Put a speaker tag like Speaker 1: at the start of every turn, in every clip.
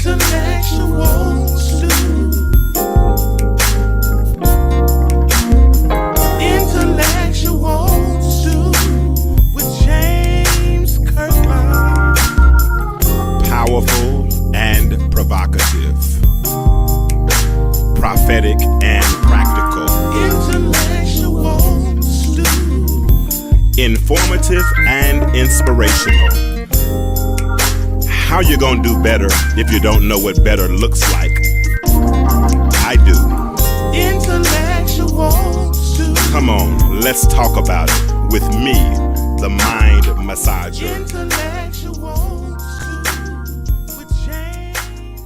Speaker 1: Intellectual stew. Intellectual stew with James Kirkland.
Speaker 2: Powerful and provocative. Prophetic and practical.
Speaker 1: Intellectual stew.
Speaker 2: Informative and inspirational. How you gonna do better if you don't know what better looks like? I do.
Speaker 1: Intellectual stew.
Speaker 2: Come on, let's talk about it with me, the mind massager.
Speaker 1: Intellectual stew with James.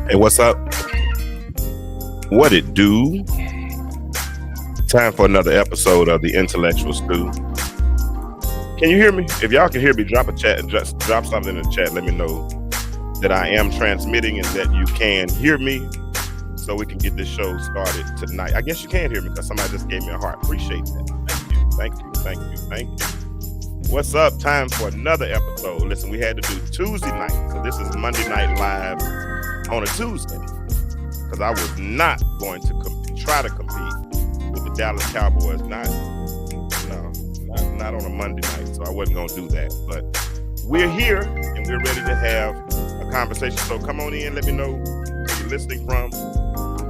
Speaker 2: Hey, what's up? What it do? Time for another episode of the Intellectual Stew. Can you hear me? If y'all can hear me, drop a chat and just drop something in the chat. Let me know that I am transmitting and that you can hear me, so we can get this show started tonight. I guess you can hear me because somebody just gave me a heart. Appreciate that. Thank you. What's up? Time for another episode. Listen, we had to do Tuesday night, so this is Monday Night Live on a Tuesday, because I was not going to try to compete with the Dallas Cowboys. Not on a Monday night, so I wasn't going to do that. But we're here, and we're ready to have a conversation. So come on in, let me know where you're listening from.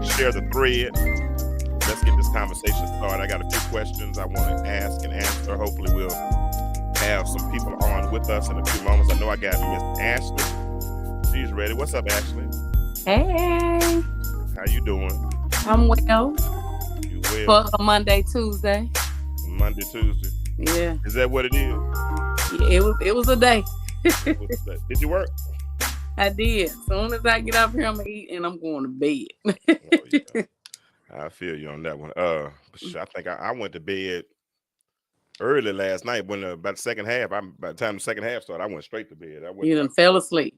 Speaker 2: Share the thread. Let's get this conversation started. I got a few questions I want to ask and answer. Hopefully we'll have some people on with us in a few moments. I know I got Miss Ashley. She's ready. What's up, Ashley?
Speaker 3: Hey,
Speaker 2: How you doing?
Speaker 3: I'm well.
Speaker 2: You well?
Speaker 3: For a Monday, Tuesday.
Speaker 2: Monday, Tuesday.
Speaker 3: Yeah,
Speaker 2: Is that what it is?
Speaker 3: it was a day.
Speaker 2: Did you work?
Speaker 3: I did. As soon as I get up here, I'm gonna eat and I'm going to bed.
Speaker 2: Oh, yeah. I feel you on that one. I think I went to bed early last night when about the second half. By the time the second half started, I went straight to bed.
Speaker 3: You done fell asleep.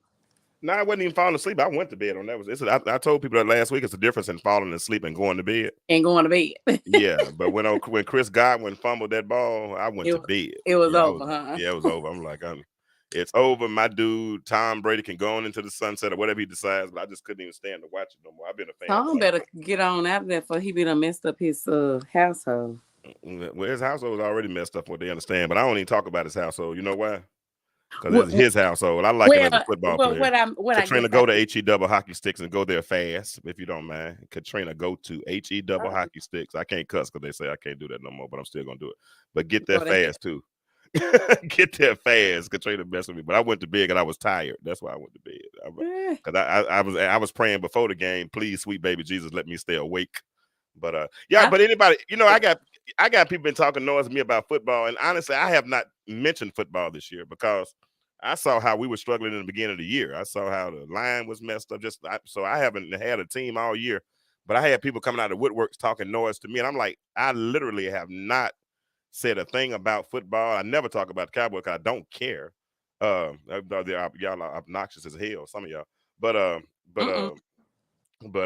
Speaker 2: No, I wasn't even falling asleep. I went to bed on that. I told people that last week. It's a difference in falling asleep and going to bed.
Speaker 3: And going to bed.
Speaker 2: Yeah, but when Chris Godwin fumbled that ball, I went to bed.
Speaker 3: It was over, huh?
Speaker 2: Yeah, it was over. I'm like, it's over. My dude, Tom Brady, can go on into the sunset or whatever he decides, but I just couldn't even stand to watch it no more. I've been a fan.
Speaker 3: Tom better get on out of there before he be done messed up his household.
Speaker 2: Well, his household is already messed up, what they understand, but I don't even talk about his household. You know why? Because it's his household. I like him as a football player. Katrina, go to HE Double Hockey Sticks and go there fast, if you don't mind. Katrina, go to HE Double Hockey Sticks. I can't cuss because they say I can't do that no more, but I'm still going to do it. But get there fast, too. Get there fast. Katrina messed with me. But I went to bed and I was tired. That's why I went to bed. Because I was praying before the game, please, sweet baby Jesus, let me stay awake. But but anybody, I got people been talking noise to me about football, and honestly, I have not mentioned football this year because I saw how we were struggling in the beginning of the year. I saw how the line was messed up. So I haven't had a team all year, but I had people coming out of woodworks talking noise to me, and I'm like, I literally have not said a thing about football. I never talk about the Cowboys because I don't care. Y'all are obnoxious as hell, some of y'all, But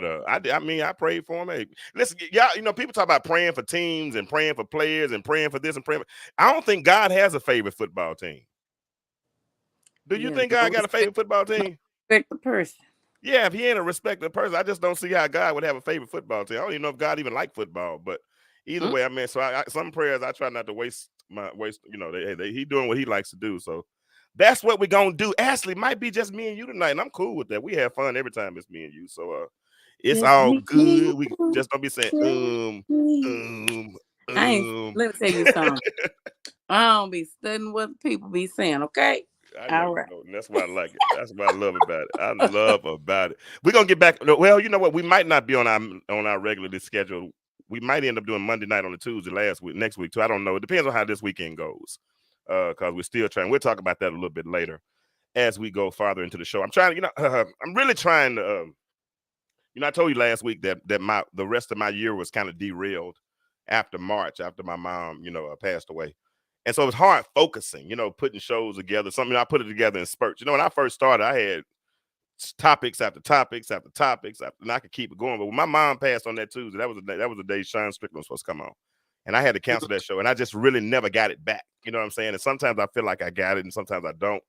Speaker 2: I prayed for him. Hey, listen, y'all, people talk about praying for teams and praying for players and praying for this and praying. I don't think God has a favorite football team. Do you think God got a favorite football team?
Speaker 3: Respect the person.
Speaker 2: Yeah, if he ain't a respected person, I just don't see how God would have a favorite football team. I don't even know if God even liked football, but either way, so some prayers I try not to waste. He doing what he likes to do, so that's what we're gonna do. Ashley, might be just me and you tonight, and I'm cool with that. We have fun every time it's me and you, so it's all good. We just don't be saying
Speaker 3: let me tell you something. I don't be studying what people be saying, okay? All right.
Speaker 2: And that's why I like it. That's what I love about it. I love about it. We're gonna get back. Well, you know what? We might not be on our regularly scheduled. We might end up doing Monday night on a Tuesday next week too. I don't know. It depends on how this weekend goes. Because we're still trying. We'll talk about that a little bit later as we go farther into the show. I'm trying, I'm really trying to You know, I told you last week that the rest of my year was kind of derailed after March, after my mom, passed away. And so it was hard focusing, putting shows together. Something I put it together in spurts. When I first started, I had topics after topics after topics, and I could keep it going. But when my mom passed on that Tuesday, that was the day Sean Strickland was supposed to come on, and I had to cancel that show, and I just really never got it back. You know what I'm saying? And sometimes I feel like I got it, and sometimes I don't.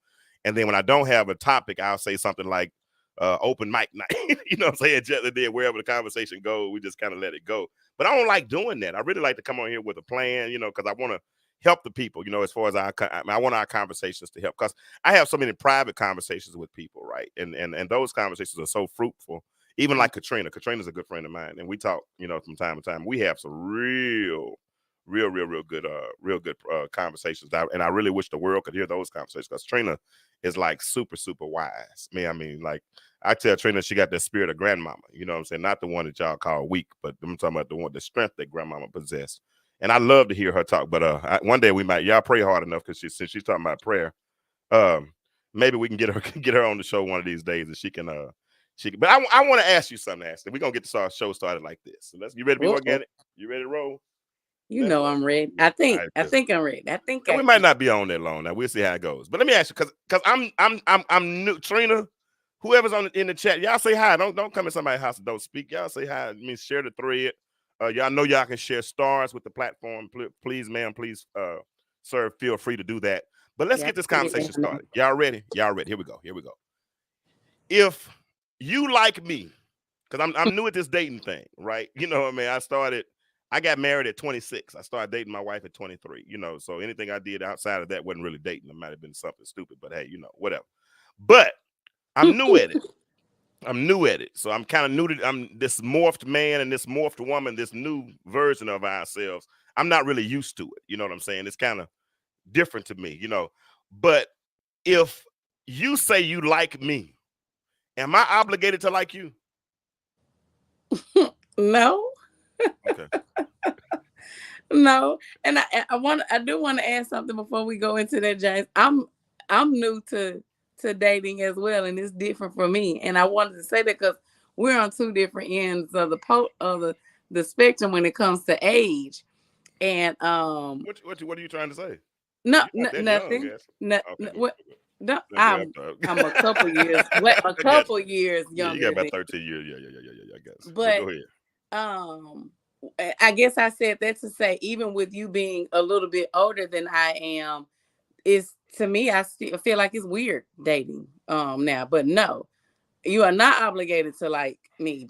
Speaker 2: And then when I don't have a topic, I'll say something like open mic night. You know what I'm saying? Just did wherever the conversation goes, we just kind of let it go. But I don't like doing that. I really like to come on here with a plan, because I want to help the people, as far as I want our conversations to help, because I have so many private conversations with people, right? And those conversations are so fruitful. Even like Katrina. Katrina's a good friend of mine, and we talk, from time to time. We have some real good conversations. And I really wish the world could hear those conversations, because Trina is like super, super wise. I mean, like I tell Trina, she got that spirit of grandmama. You know what I'm saying? Not the one that y'all call weak, but I'm talking about the strength that grandmama possessed. And I love to hear her talk. But one day y'all pray hard enough, because since she's talking about prayer, maybe we can get her on the show one of these days, and she can. But I want to ask you something, Ashley. We're gonna get the show started like this. So you ready to be organic? You ready to roll?
Speaker 3: I'm ready. I think I'm ready.
Speaker 2: We might not be on that long. Now we'll see how it goes. But let me ask you, because I'm new. Trina, whoever's in the chat, y'all say hi. Don't come in somebody's house and don't speak. Y'all say hi. Share the thread. Y'all know y'all can share stars with the platform. Please, ma'am, please, sir, feel free to do that. But let's get this conversation started. Y'all ready? Y'all ready? Here we go. If you like me, because I'm new at this dating thing, right? You know what I mean? I got married at 26. I started dating my wife at 23. So anything I did outside of that wasn't really dating. It might have been something stupid, but hey, whatever. But I'm new at it. So I'm kind of new to I'm this morphed man and this morphed woman, this new version of ourselves. I'm not really used to it. You know what I'm saying? It's kind of different to me, But if you say you like me, am I obligated to like you?
Speaker 3: No.
Speaker 2: Okay.
Speaker 3: No. And I do want to add something before we go into that, James. I'm new to dating as well, and it's different for me. And I wanted to say that because we're on two different ends of the spectrum when it comes to age. And
Speaker 2: what are you trying to say?
Speaker 3: No, nothing. I'm a couple years, a couple years younger.
Speaker 2: You got about 13 years. Yeah, I guess.
Speaker 3: But
Speaker 2: go ahead.
Speaker 3: I guess I said that to say, even with you being a little bit older than I am, to me, I still feel like it's weird dating now. But no, you are not obligated to like me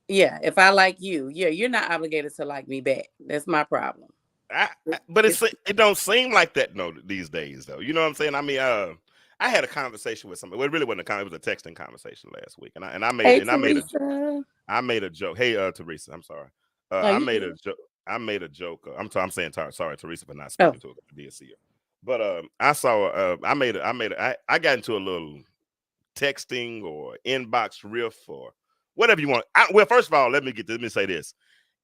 Speaker 3: if I like you, you're not obligated to like me back. That's my problem.
Speaker 2: But it don't seem like that these days though. You know what I'm saying? I mean, I had a conversation with somebody. Well, it really wasn't it was a texting conversation last week, and I made a joke. Hey, Teresa, I'm sorry. I made a joke. I'm saying sorry, Teresa, for not speaking to her. I did see her, but I saw. I got into a little texting or inbox riff or whatever you want. Well, first of all, let me say this.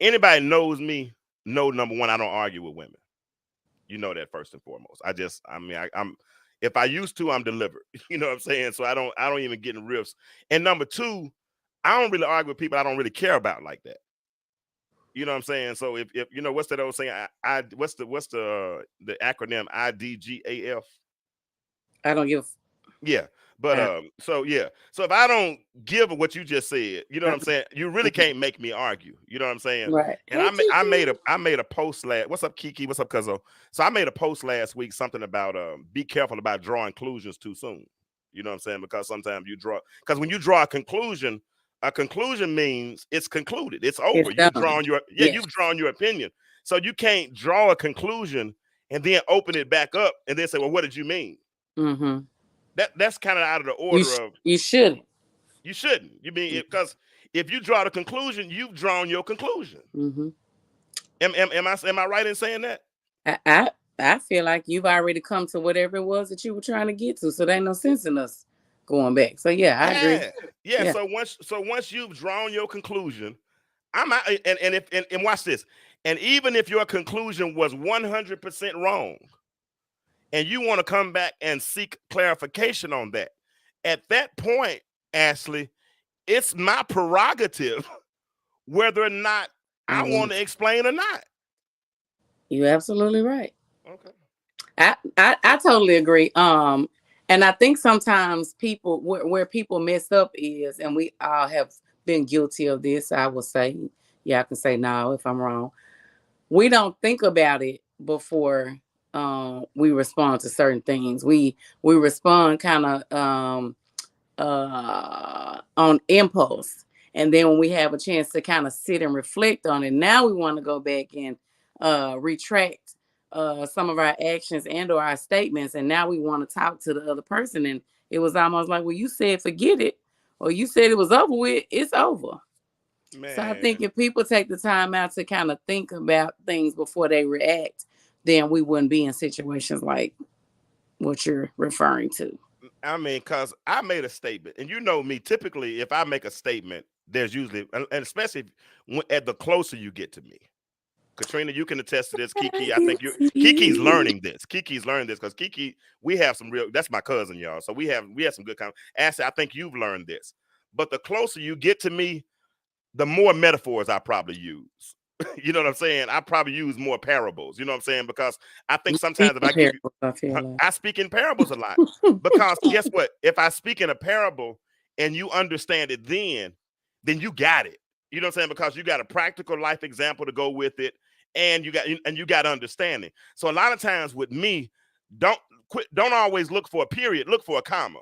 Speaker 2: Anybody knows me, number one, I don't argue with women. You know that first and foremost. I'm if I used to, I'm delivered. You know what I'm saying? So I don't even get in riffs. And number two, I don't really argue with people I don't really care about like that. You know what I'm saying? So if what's that old saying? What's the acronym IDGAF?
Speaker 3: I don't give.
Speaker 2: Yeah. But so if I don't give what you just said, you know what I'm saying, you really can't make me argue. You know what I'm saying?
Speaker 3: Right.
Speaker 2: And I made a post last. What's up, Kiki? What's up, Cuzzo? So I made a post last week, something about be careful about drawing conclusions too soon. You know what I'm saying? Because sometimes when you draw a conclusion means it's concluded. It's over. You've drawn your opinion. So you can't draw a conclusion and then open it back up and then say, well, what did you mean?
Speaker 3: Mm-hmm.
Speaker 2: That's kind of out of the order of
Speaker 3: you shouldn't.
Speaker 2: You shouldn't. You mean because if you draw the conclusion, you've drawn your conclusion.
Speaker 3: Mm-hmm.
Speaker 2: Am I right in saying that?
Speaker 3: I feel like you've already come to whatever it was that you were trying to get to, so there ain't no sense in us going back. So yeah, I agree.
Speaker 2: Yeah. So once you've drawn your conclusion, I'm out, and watch this. And even if your conclusion was 100% wrong, and you want to come back and seek clarification on that, at that point, Ashley, it's my prerogative whether or not I want to explain or not.
Speaker 3: You're absolutely right.
Speaker 2: Okay.
Speaker 3: I totally agree. And I think sometimes people where people mess up is, and we all have been guilty of this, I would say. Yeah, I can say no if I'm wrong. We don't think about it before we respond to certain things. We respond kind of on impulse, and then when we have a chance to kind of sit and reflect on it, now we want to go back and retract some of our actions and or our statements, and now we want to talk to the other person, and it was almost like, well, you said forget it, or you said it was over with, it's over. Man. So I think if people take the time out to kind of think about things before they react, then we wouldn't be in situations like what you're referring to.
Speaker 2: I mean, because I made a statement, and you know me, typically, if I make a statement, there's usually, and especially at the closer you get to me. Katrina, you can attest to this. Kiki, I think Kiki's learning this. Kiki's learning this because Kiki, we have some real, that's my cousin, y'all. So we have some good conversation. Ashley, I think you've learned this. But the closer you get to me, the more metaphors I probably use. You know what I'm saying? I probably use more parables. You know what I'm saying? Because I think sometimes if I give you, I speak in parables a lot. Because guess what? If I speak in a parable and you understand it, then you got it. You know what I'm saying? Because you got a practical life example to go with it, and you got understanding. So a lot of times with me, don't always look for a period, look for a comma.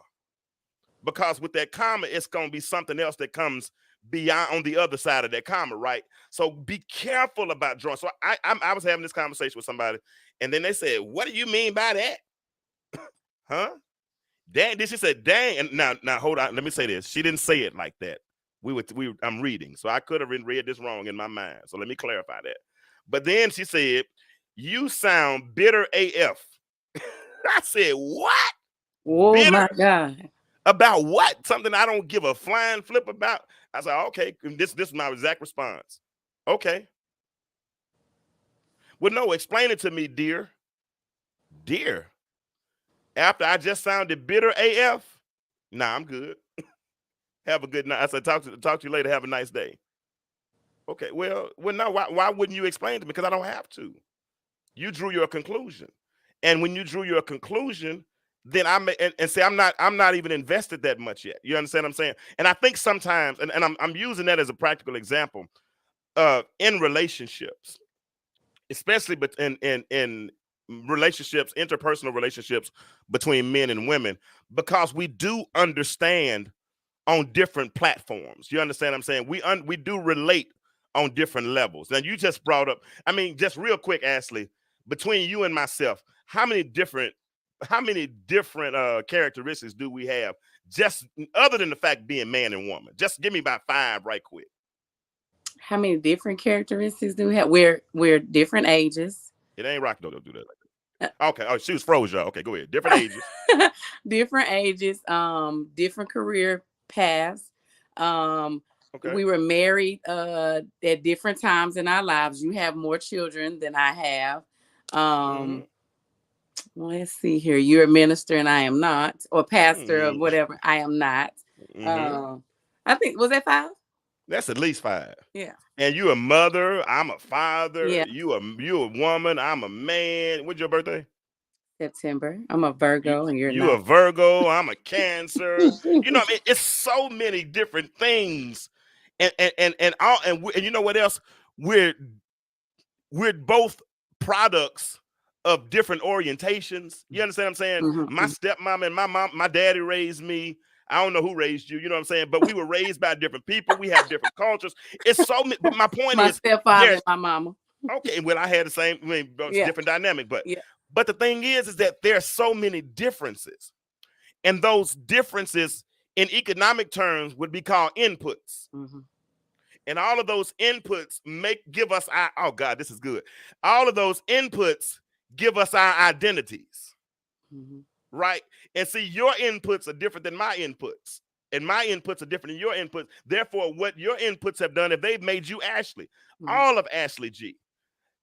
Speaker 2: Because with that comma, it's going to be something else that comes beyond on the other side of that comma, right? So be careful about drawing. So I was having this conversation with somebody, and then they said, "What do you mean by that?" Huh? Dang, she said, "Dang." And now hold on, let me say this. She didn't say it like that. I'm reading, so I could have read this wrong in my mind. So let me clarify that. But then she said, "You sound bitter AF." I said, "What?"
Speaker 3: Oh bitter? My God.
Speaker 2: About what? Something I don't give a flying flip about. I said, okay, this is my exact response. Okay. Well, no, explain it to me, dear. Dear. After I just sounded bitter AF? Nah, I'm good. Have a good night. I said, talk to you later. Have a nice day. Okay, well, no, why wouldn't you explain to me? Because I don't have to. You drew your conclusion. And when you drew your conclusion, then I'm not even invested that much yet. You understand what I'm saying? And I think sometimes, and I'm using that as a practical example, in relationships, especially but in relationships, interpersonal relationships between men and women, because we do understand on different platforms. You understand what I'm saying? We do relate on different levels. Now you just brought up, I mean, just real quick, Ashley, between you and myself, how many different characteristics do we have, just other than the fact being man and woman? Just give me about 5 right quick.
Speaker 3: How many different characteristics do we have? We're different ages.
Speaker 2: It ain't rock, don't do that like that. Okay. Oh, she was froze, y'all. Okay, go ahead. Different ages.
Speaker 3: Different ages, different career paths. Okay. We were married at different times in our lives. You have more children than I have. Let's see here. You're a minister and I am not, or pastor or whatever. I am not. I think, was that 5?
Speaker 2: That's at least 5.
Speaker 3: Yeah.
Speaker 2: And you a mother, I'm a father. Yeah. You a woman, I'm a man. What's your birthday?
Speaker 3: September. I'm a Virgo, and you're
Speaker 2: a Virgo. I'm a Cancer. You know, I mean, it's so many different things, and you know what else? We're both products of different orientations. You understand what I'm saying? Mm-hmm. My stepmom and my daddy raised me. I don't know who raised you, you know what I'm saying? But we were raised by different people. We have different cultures. It's so, but my point
Speaker 3: my
Speaker 2: is,
Speaker 3: stepfather and my mama.
Speaker 2: Okay, well, I had the same, different dynamic, but but the thing is that there are so many differences, and those differences in economic terms would be called inputs. Mm-hmm. And all of those inputs give us our, oh God, this is good. All of those inputs give us our identities. Mm-hmm. Right? And see, your inputs are different than my inputs. And my inputs are different than your inputs. Therefore, what your inputs have done, if they've made you Ashley, all of Ashley G,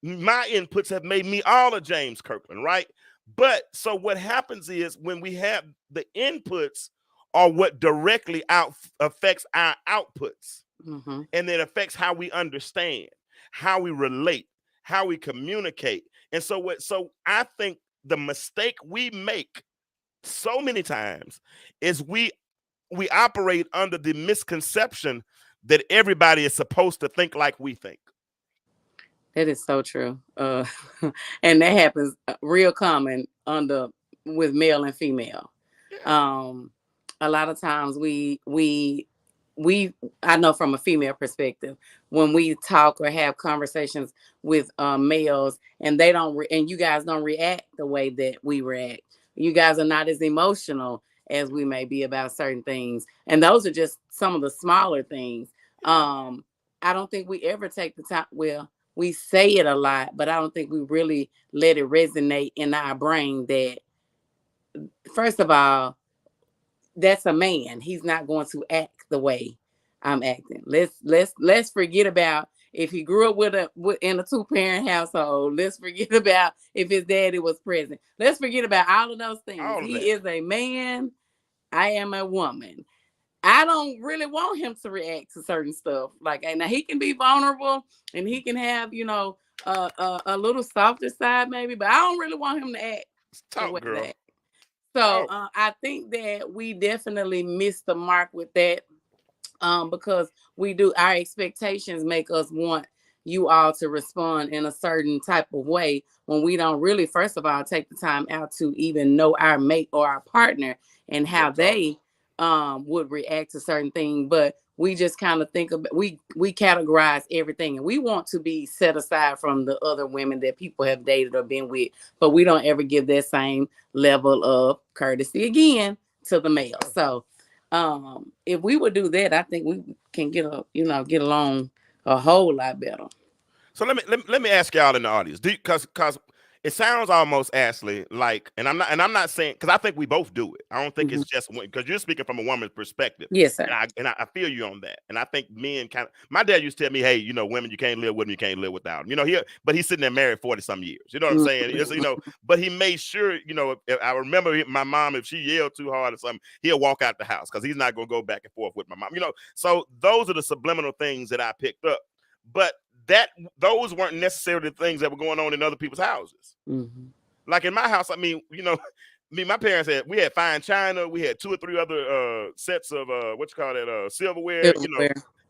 Speaker 2: my inputs have made me all of James Kirkland, right? But so what happens is when we have the inputs are what directly affects our outputs.
Speaker 3: Mm-hmm.
Speaker 2: And it affects how we understand, how we relate, how we communicate. And so I think the mistake we make so many times is we operate under the misconception that everybody is supposed to think like we think.
Speaker 3: That is so true. And that happens real common with male and female.
Speaker 2: Yeah.
Speaker 3: A lot of times I know from a female perspective, when we talk or have conversations with males and they don't and you guys don't react the way that we react. You guys are not as emotional as we may be about certain things. And those are just some of the smaller things. I don't think we ever take the time. Well, we say it a lot, but I don't think we really let it resonate in our brain that, first of all, that's a man. He's not going to act the way I'm acting. Let's forget about if he grew up in a 2-parent household. Let's forget about if his daddy was present. Let's forget about all of those things. He is a man. I am a woman. I don't really want him to react to certain stuff. Like, now he can be vulnerable and he can have, a little softer side maybe, but I don't really want him to act.
Speaker 2: Talk, girl.
Speaker 3: That. So I think that we definitely missed the mark with that, because our expectations make us want you all to respond in a certain type of way when we don't really, first of all, take the time out to even know our mate or our partner and how they would react to certain things. But we just kind of think about, we categorize everything, and we want to be set aside from the other women that people have dated or been with, but we don't ever give that same level of courtesy again to the male. So if we would do that, I think we can get along a whole lot better.
Speaker 2: So let me ask y'all in the audience, because it sounds almost, Ashley, like, and I'm not saying, because I think we both do it. I don't think it's just one, because you're speaking from a woman's perspective.
Speaker 3: Yes, sir.
Speaker 2: And I feel you on that. And I think men my dad used to tell me, hey, women, you can't live with them, you can't live without them. But he's sitting there married 40-some years. You know what I'm saying? It's, but he made sure, if I remember my mom, if she yelled too hard or something, he'll walk out the house because he's not going to go back and forth with my mom. So those are the subliminal things that I picked up. But those weren't necessarily the things that were going on in other people's houses.
Speaker 3: Mm-hmm.
Speaker 2: Like in my house, I mean, my parents we had fine china, we had 2 or 3 other sets of silverware.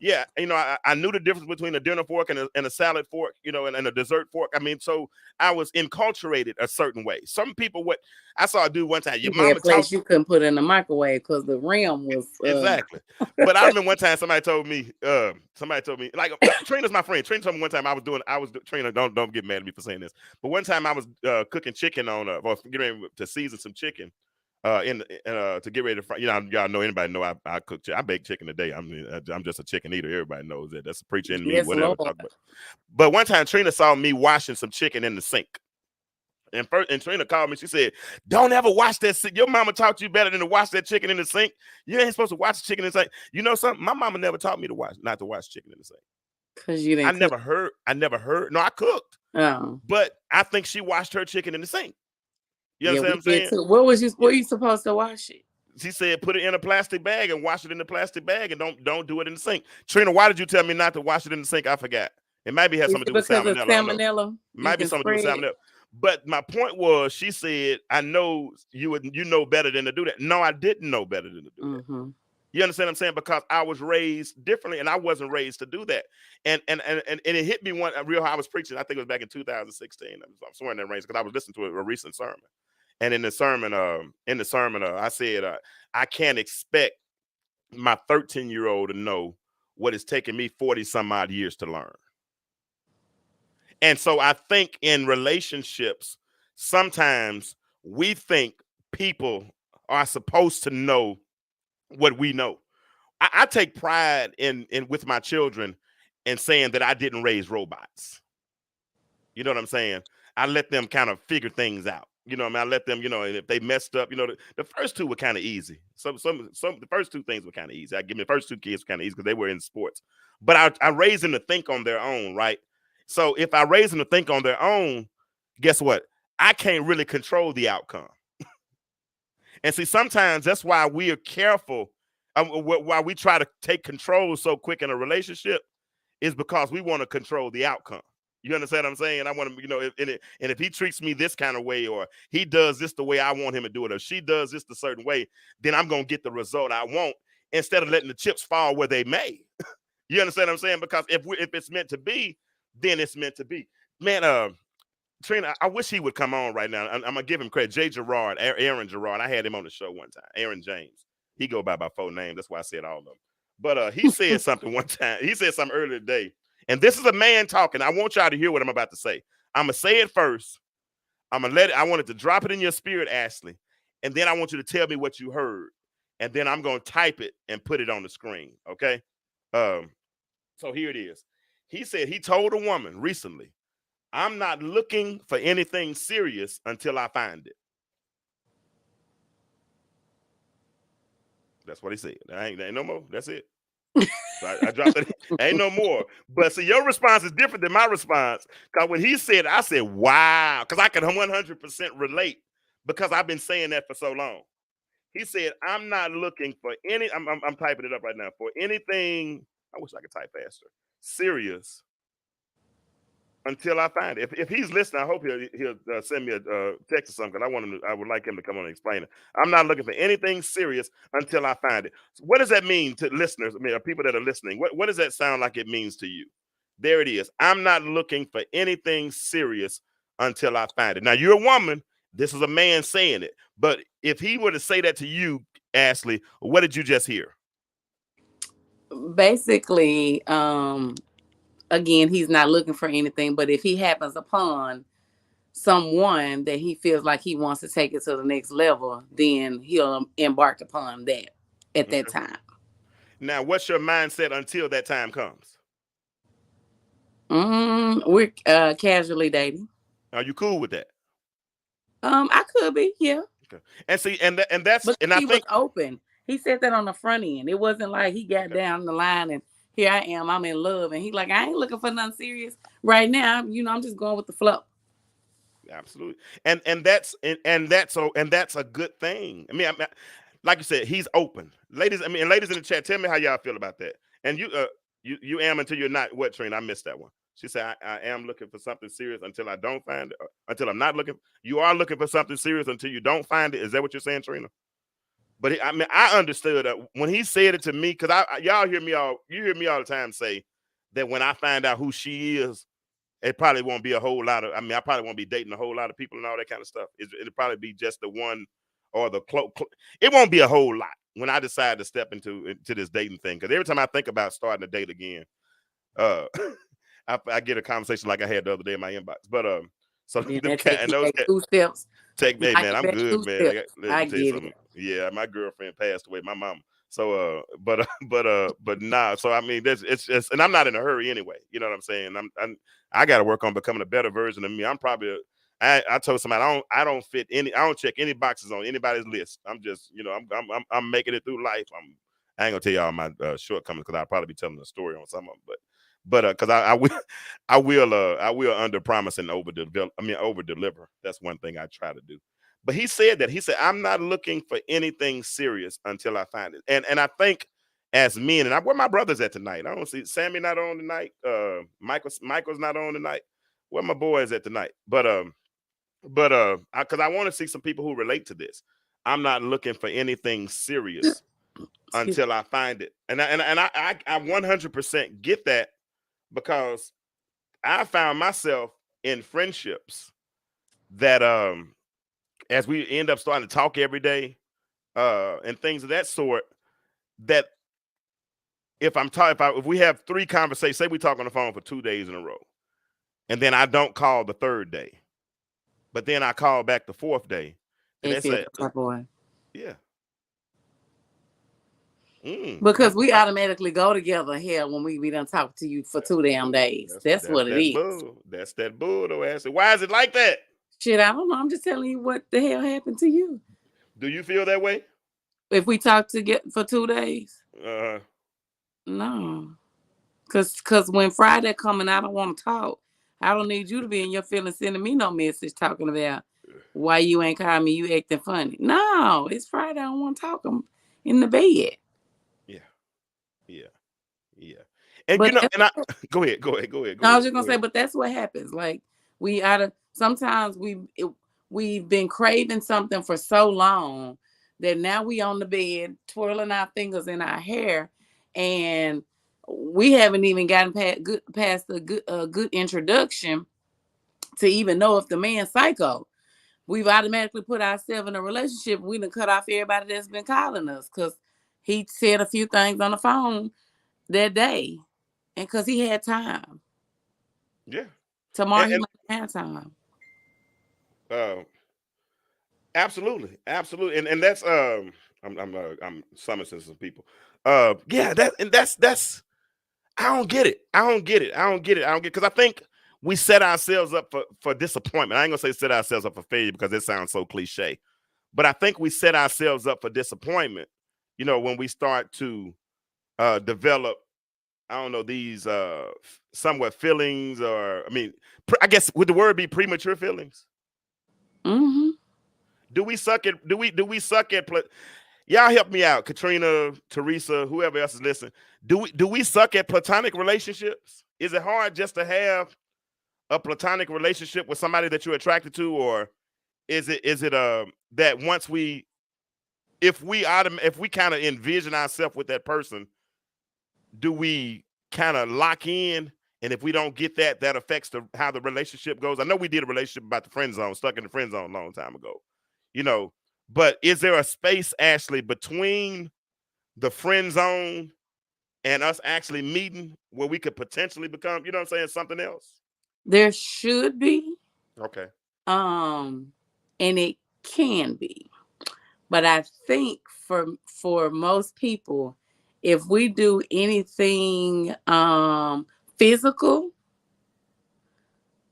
Speaker 2: Yeah, I knew the difference between a dinner fork and a salad fork, and a dessert fork. I mean, so I was enculturated a certain way. Some people, what I saw a dude one time, your mama
Speaker 3: you couldn't put it in the microwave because the rim was
Speaker 2: exactly. But I remember one time somebody told me, like, Trina's my friend. Trina told me one time Trina, don't get mad at me for saying this, but one time I was cooking chicken or getting ready to season some chicken. To get ready to y'all know, anybody know I cook I bake chicken today. I'm just a chicken eater. Everybody knows that. That's a preacher in me,
Speaker 3: yes,
Speaker 2: whatever. But one time Trina saw me washing some chicken in the sink. And Trina called me. She said, "Don't ever wash that. Your mama taught you better than to wash that chicken in the sink. You ain't supposed to wash chicken in the sink. You know something? My mama never taught me not to wash chicken in the sink.
Speaker 3: Because you didn't.
Speaker 2: I never heard. No, I cooked.
Speaker 3: Oh.
Speaker 2: But I think she washed her chicken in the sink. You understand what I'm saying?
Speaker 3: Were you supposed to wash it?
Speaker 2: She said, put it in a plastic bag and wash it in the plastic bag, and don't do it in the sink. Trina, why did you tell me not to wash it in the sink? I forgot. It might have something to do with salmonella. Might be something to do with salmonella. But my point was, she said, I know you know better than to do that. No, I didn't know better than to do that. You understand what I'm saying? Because I was raised differently, and I wasn't raised to do that. And it hit me I was preaching. I think it was back in 2016. I'm somewhere in that range because I was listening to a recent sermon. And in the sermon, I said, I can't expect my 13-year-old to know what it's taken me 40 some odd years to learn. And so I think in relationships, sometimes we think people are supposed to know what we know. I take pride in with my children in saying that I didn't raise robots. You know what I'm saying? I let them kind of figure things out. I let them, and if they messed up, the first 2 were kind of easy. The first 2 things were kind of easy. The first 2 kids were kind of easy because they were in sports. But I raised them to think on their own, right? So if I raise them to think on their own, guess what? I can't really control the outcome. And see, sometimes that's why we are careful. Why we try to take control so quick in a relationship is because we want to control the outcome. You understand what I'm saying? I want to, if he treats me this kind of way, or he does this the way I want him to do it, or she does this the certain way, then I'm going to get the result I want instead of letting the chips fall where they may. You understand what I'm saying? Because if it's meant to be, then it's meant to be. Man, Trina, I wish he would come on right now. I'm going to give him credit. Aaron Gerard. I had him on the show one time. Aaron James. He go by my full name. That's why I said all of them. But he said something one time. He said something earlier today. And this is a man talking. I want y'all to hear what I'm about to say. I'm going to say it first. I'm going to I wanted to drop it in your spirit, Ashley. And then I want you to tell me what you heard. And then I'm going to type it and put it on the screen. Okay? So here it is. He said he told a woman recently, I'm not looking for anything serious until I find it. That's what he said. There ain't no more. That's it. So I dropped it. Ain't no more. But see, your response is different than my response. Because when he said, I said, wow. Because I can 100% relate because I've been saying that for so long. He said, I'm not looking for any, I'm typing it up right now, for anything, I wish I could type faster, serious until I find it. If he's listening, I hope he'll send me a text or something. I would like him to come on and explain it. I'm not looking for anything serious until I find it. So what does that mean to listeners? I mean, people that are listening. What does that sound like it means to you? There it is. I'm not looking for anything serious until I find it. Now you're a woman. This is a man saying it. But if he were to say that to you, Ashley, what did you just hear?
Speaker 3: Basically, again, he's not looking for anything, but if he happens upon someone that he feels like he wants to take it to the next level, then he'll embark upon that at that time.
Speaker 2: Now, what's your mindset until that time comes?
Speaker 3: We're casually dating.
Speaker 2: Are you cool with that?
Speaker 3: I could be, yeah.
Speaker 2: Okay. And see, and that's,
Speaker 3: but
Speaker 2: and
Speaker 3: he was open. He said that on the front end. It wasn't like he got down the line and here I am, I'm in love. And he like, I ain't looking for nothing serious right now. I'm just going with the flow.
Speaker 2: Absolutely. And that's a good thing. I mean, like you said, he's open. Ladies in the chat, tell me how y'all feel about that. And you am until you're not. What, Trina? I missed that one. She said, I am looking for something serious until I don't find it. Until I'm not looking. You are looking for something serious until you don't find it. Is that what you're saying, Trina? But I understood that when he said it to me, because you hear me all the time say that when I find out who she is, it probably won't be a whole lot of, I probably won't be dating a whole lot of people and all that kind of stuff. It'll probably be just the one or the close. It won't be a whole lot when I decide to step into this dating thing. Because every time I think about starting a date again, I get a conversation like I had the other day in my inbox. But so those
Speaker 3: 2 steps.
Speaker 2: Man, I'm good, man. I get it. Yeah, my girlfriend passed away, my mama. So but nah. So I mean, it's just, and I'm not in a hurry anyway. You know what I'm saying? I got to work on becoming a better version of me. I'm probably I told somebody I don't check any boxes on anybody's list. I'm just, I'm making it through life. I ain't gonna tell you all my shortcomings because I'll probably be telling a story on some of them, but because I will under promise and over deliver. That's one thing I try to do. But he said that. He said, I'm not looking for anything serious until I find it. And I think as men, and where my brother's at tonight. I don't see Sammy not on tonight. Michael's not on tonight. Where my boys at tonight? But because I want to see some people who relate to this. I'm not looking for anything serious until I find it. And I 100% get that, because I found myself in friendships that as we end up starting to talk every day and things of that sort, that if we have 3 conversations, say we talk on the phone for 2 days in a row, and then I don't call the 3rd day, but then I call back the 4th day, and they say, yeah.
Speaker 3: Because we automatically go together here when we done talk to you for 2 damn days. That's what it is.
Speaker 2: Bull. That's that bull, though, Ashley. Why is it like that?
Speaker 3: Shit, I don't know. I'm just telling you what the hell happened to you.
Speaker 2: Do you feel that way?
Speaker 3: If we talk for 2 days?
Speaker 2: No.
Speaker 3: Because when Friday coming, I don't want to talk. I don't need you to be in your feelings sending me no message talking about why you ain't call me? You acting funny. No, it's Friday. I don't want to talk. I'm in the bed.
Speaker 2: Yeah. And
Speaker 3: but
Speaker 2: and go ahead.
Speaker 3: I was just gonna say, but that's what happens. Like sometimes we've been craving something for so long that now we on the bed twirling our fingers in our hair, and we haven't even gotten past a good introduction to even know if the man's psycho. We've automatically put ourselves in a relationship. We done cut off everybody that's been calling us because he said a few things on the phone that day, and because he had time.
Speaker 2: Yeah.
Speaker 3: Tomorrow he might have time.
Speaker 2: Absolutely. And that's I'm summoning some people. That's I don't get it because I think we set ourselves up for disappointment. I ain't gonna say set ourselves up for failure because it sounds so cliche, but I think we set ourselves up for disappointment, when we start to develop, I don't know, these somewhat feelings, or I guess would the word be premature feelings?
Speaker 3: Mm-hmm.
Speaker 2: Do we suck at y'all help me out, Katrina, Teresa, whoever else is listening. Do we suck at platonic relationships? Is it hard just to have a platonic relationship with somebody that you're attracted to, or is it that once if we kind of envision ourselves with that person, do we kind of lock in? And if we don't get that affects how the relationship goes. I know we did a relationship about the friend zone, stuck in the friend zone a long time ago, but is there a space, Ashley, between the friend zone and us actually meeting where we could potentially become, something else?
Speaker 3: There should be.
Speaker 2: Okay.
Speaker 3: And it can be. But I think for most people, if we do anything physical,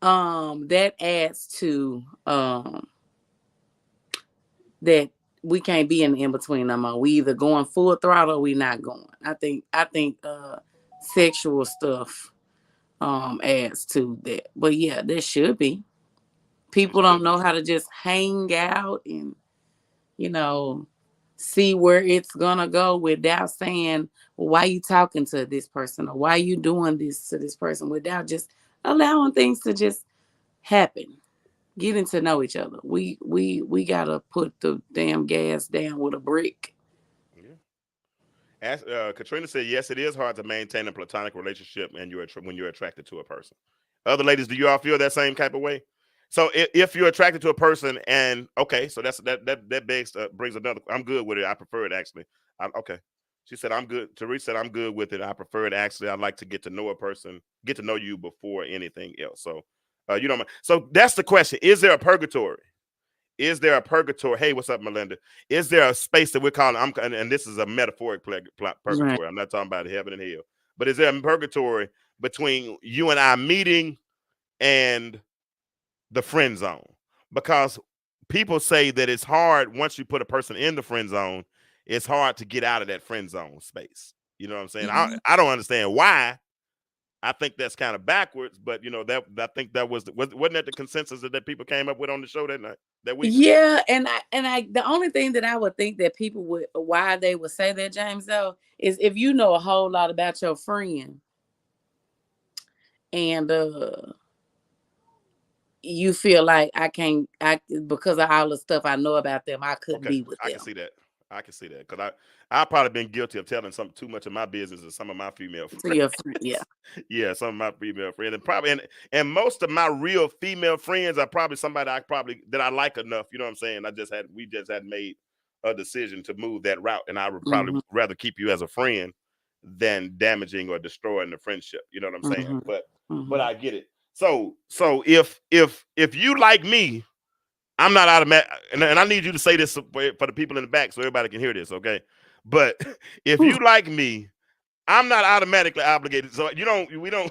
Speaker 3: that adds to that we can't be in between no more. We either going full throttle or we not going. I think sexual stuff adds to that. But yeah, there should be. People don't know how to just hang out and see where it's gonna go without saying, well, why you talking to this person, or why you doing this to this person, without just allowing things to just happen. Getting to know each other. We gotta put the damn gas down with a brick.
Speaker 2: Yeah. Katrina said, yes, it is hard to maintain a platonic relationship and when you're attracted to a person. Other ladies, do you all feel that same type of way? So if you're attracted to a person, and okay, so that brings another. I'm good with it. I prefer it actually. Okay. She said I'm good. Teresa said I'm good with it. I prefer it actually. I'd like to get to know a person, get to know you before anything else. So you don't mind. So that's the question. Is there a purgatory? Is there a purgatory? Hey, what's up, Melinda? Is there a space that we're calling? And this is a metaphoric purgatory. Right. I'm not talking about heaven and hell. But is there a purgatory between you and I meeting and the friend zone? Because people say that it's hard once you put a person in the friend zone, it's hard to get out of that friend zone space. You know what I'm saying? Mm-hmm. I don't understand why. I think that's kind of backwards, but that I think that wasn't that the consensus that people came up with on the show that night, that week?
Speaker 3: Yeah, and I the only thing that I would think that people why they would say that, James, though, is if you know a whole lot about your friend and you feel like because of all the stuff I know about them, I couldn't be with them.
Speaker 2: I can see that because I've probably been guilty of telling too much of my business to some of my female friends.
Speaker 3: To your friend, yeah.
Speaker 2: Yeah, some of my female friends, and probably and most of my real female friends are probably somebody that I like enough. You know what I'm saying? We just had made a decision to move that route, and I would probably rather keep you as a friend than damaging or destroying the friendship. You know what I'm saying? But I get it. So if you like me, I'm not automatic, and I need you to say this for the people in the back so everybody can hear this, okay? But if you like me, I'm not automatically obligated. So we don't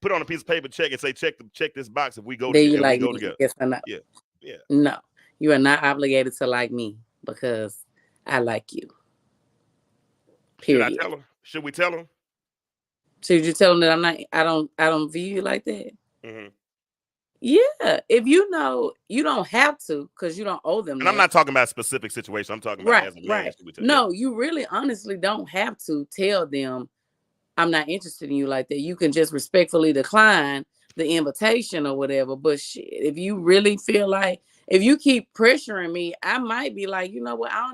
Speaker 2: put on a piece of paper, check and say check this box if we go together.
Speaker 3: Like me, yes or not?
Speaker 2: Yeah.
Speaker 3: No, you are not obligated to like me because I like you. Period.
Speaker 2: Should we tell them?
Speaker 3: Should you tell them that I don't view you like that?
Speaker 2: Mm-hmm.
Speaker 3: Yeah, if you know, you don't have to because you don't owe them
Speaker 2: And I'm
Speaker 3: that.
Speaker 2: not talking about a specific situation. I'm talking about as a man.
Speaker 3: Right. No, you really honestly don't have to tell them I'm not interested in you like that. You can just respectfully decline the invitation or whatever. But shit, if you really feel like if you keep pressuring me, I might be like, you know what, I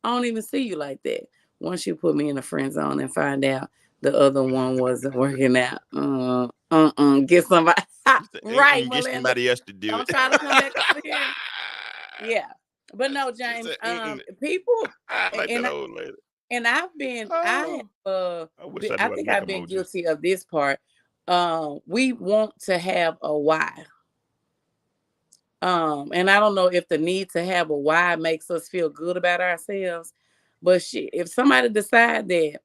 Speaker 3: don't even see you like that. Once you put me in the friend zone and find out the other one wasn't working out, get somebody right,
Speaker 2: Get
Speaker 3: Melinda.
Speaker 2: somebody else to do
Speaker 3: Don't
Speaker 2: it.
Speaker 3: try to come back up here. Yeah, but no, James. People,
Speaker 2: I like
Speaker 3: and
Speaker 2: that old lady.
Speaker 3: and I've been, I
Speaker 2: wish
Speaker 3: I think I've been guilty of this part. We want to have a why. And I don't know if the need to have a why makes us feel good about ourselves, but shit, if somebody decide that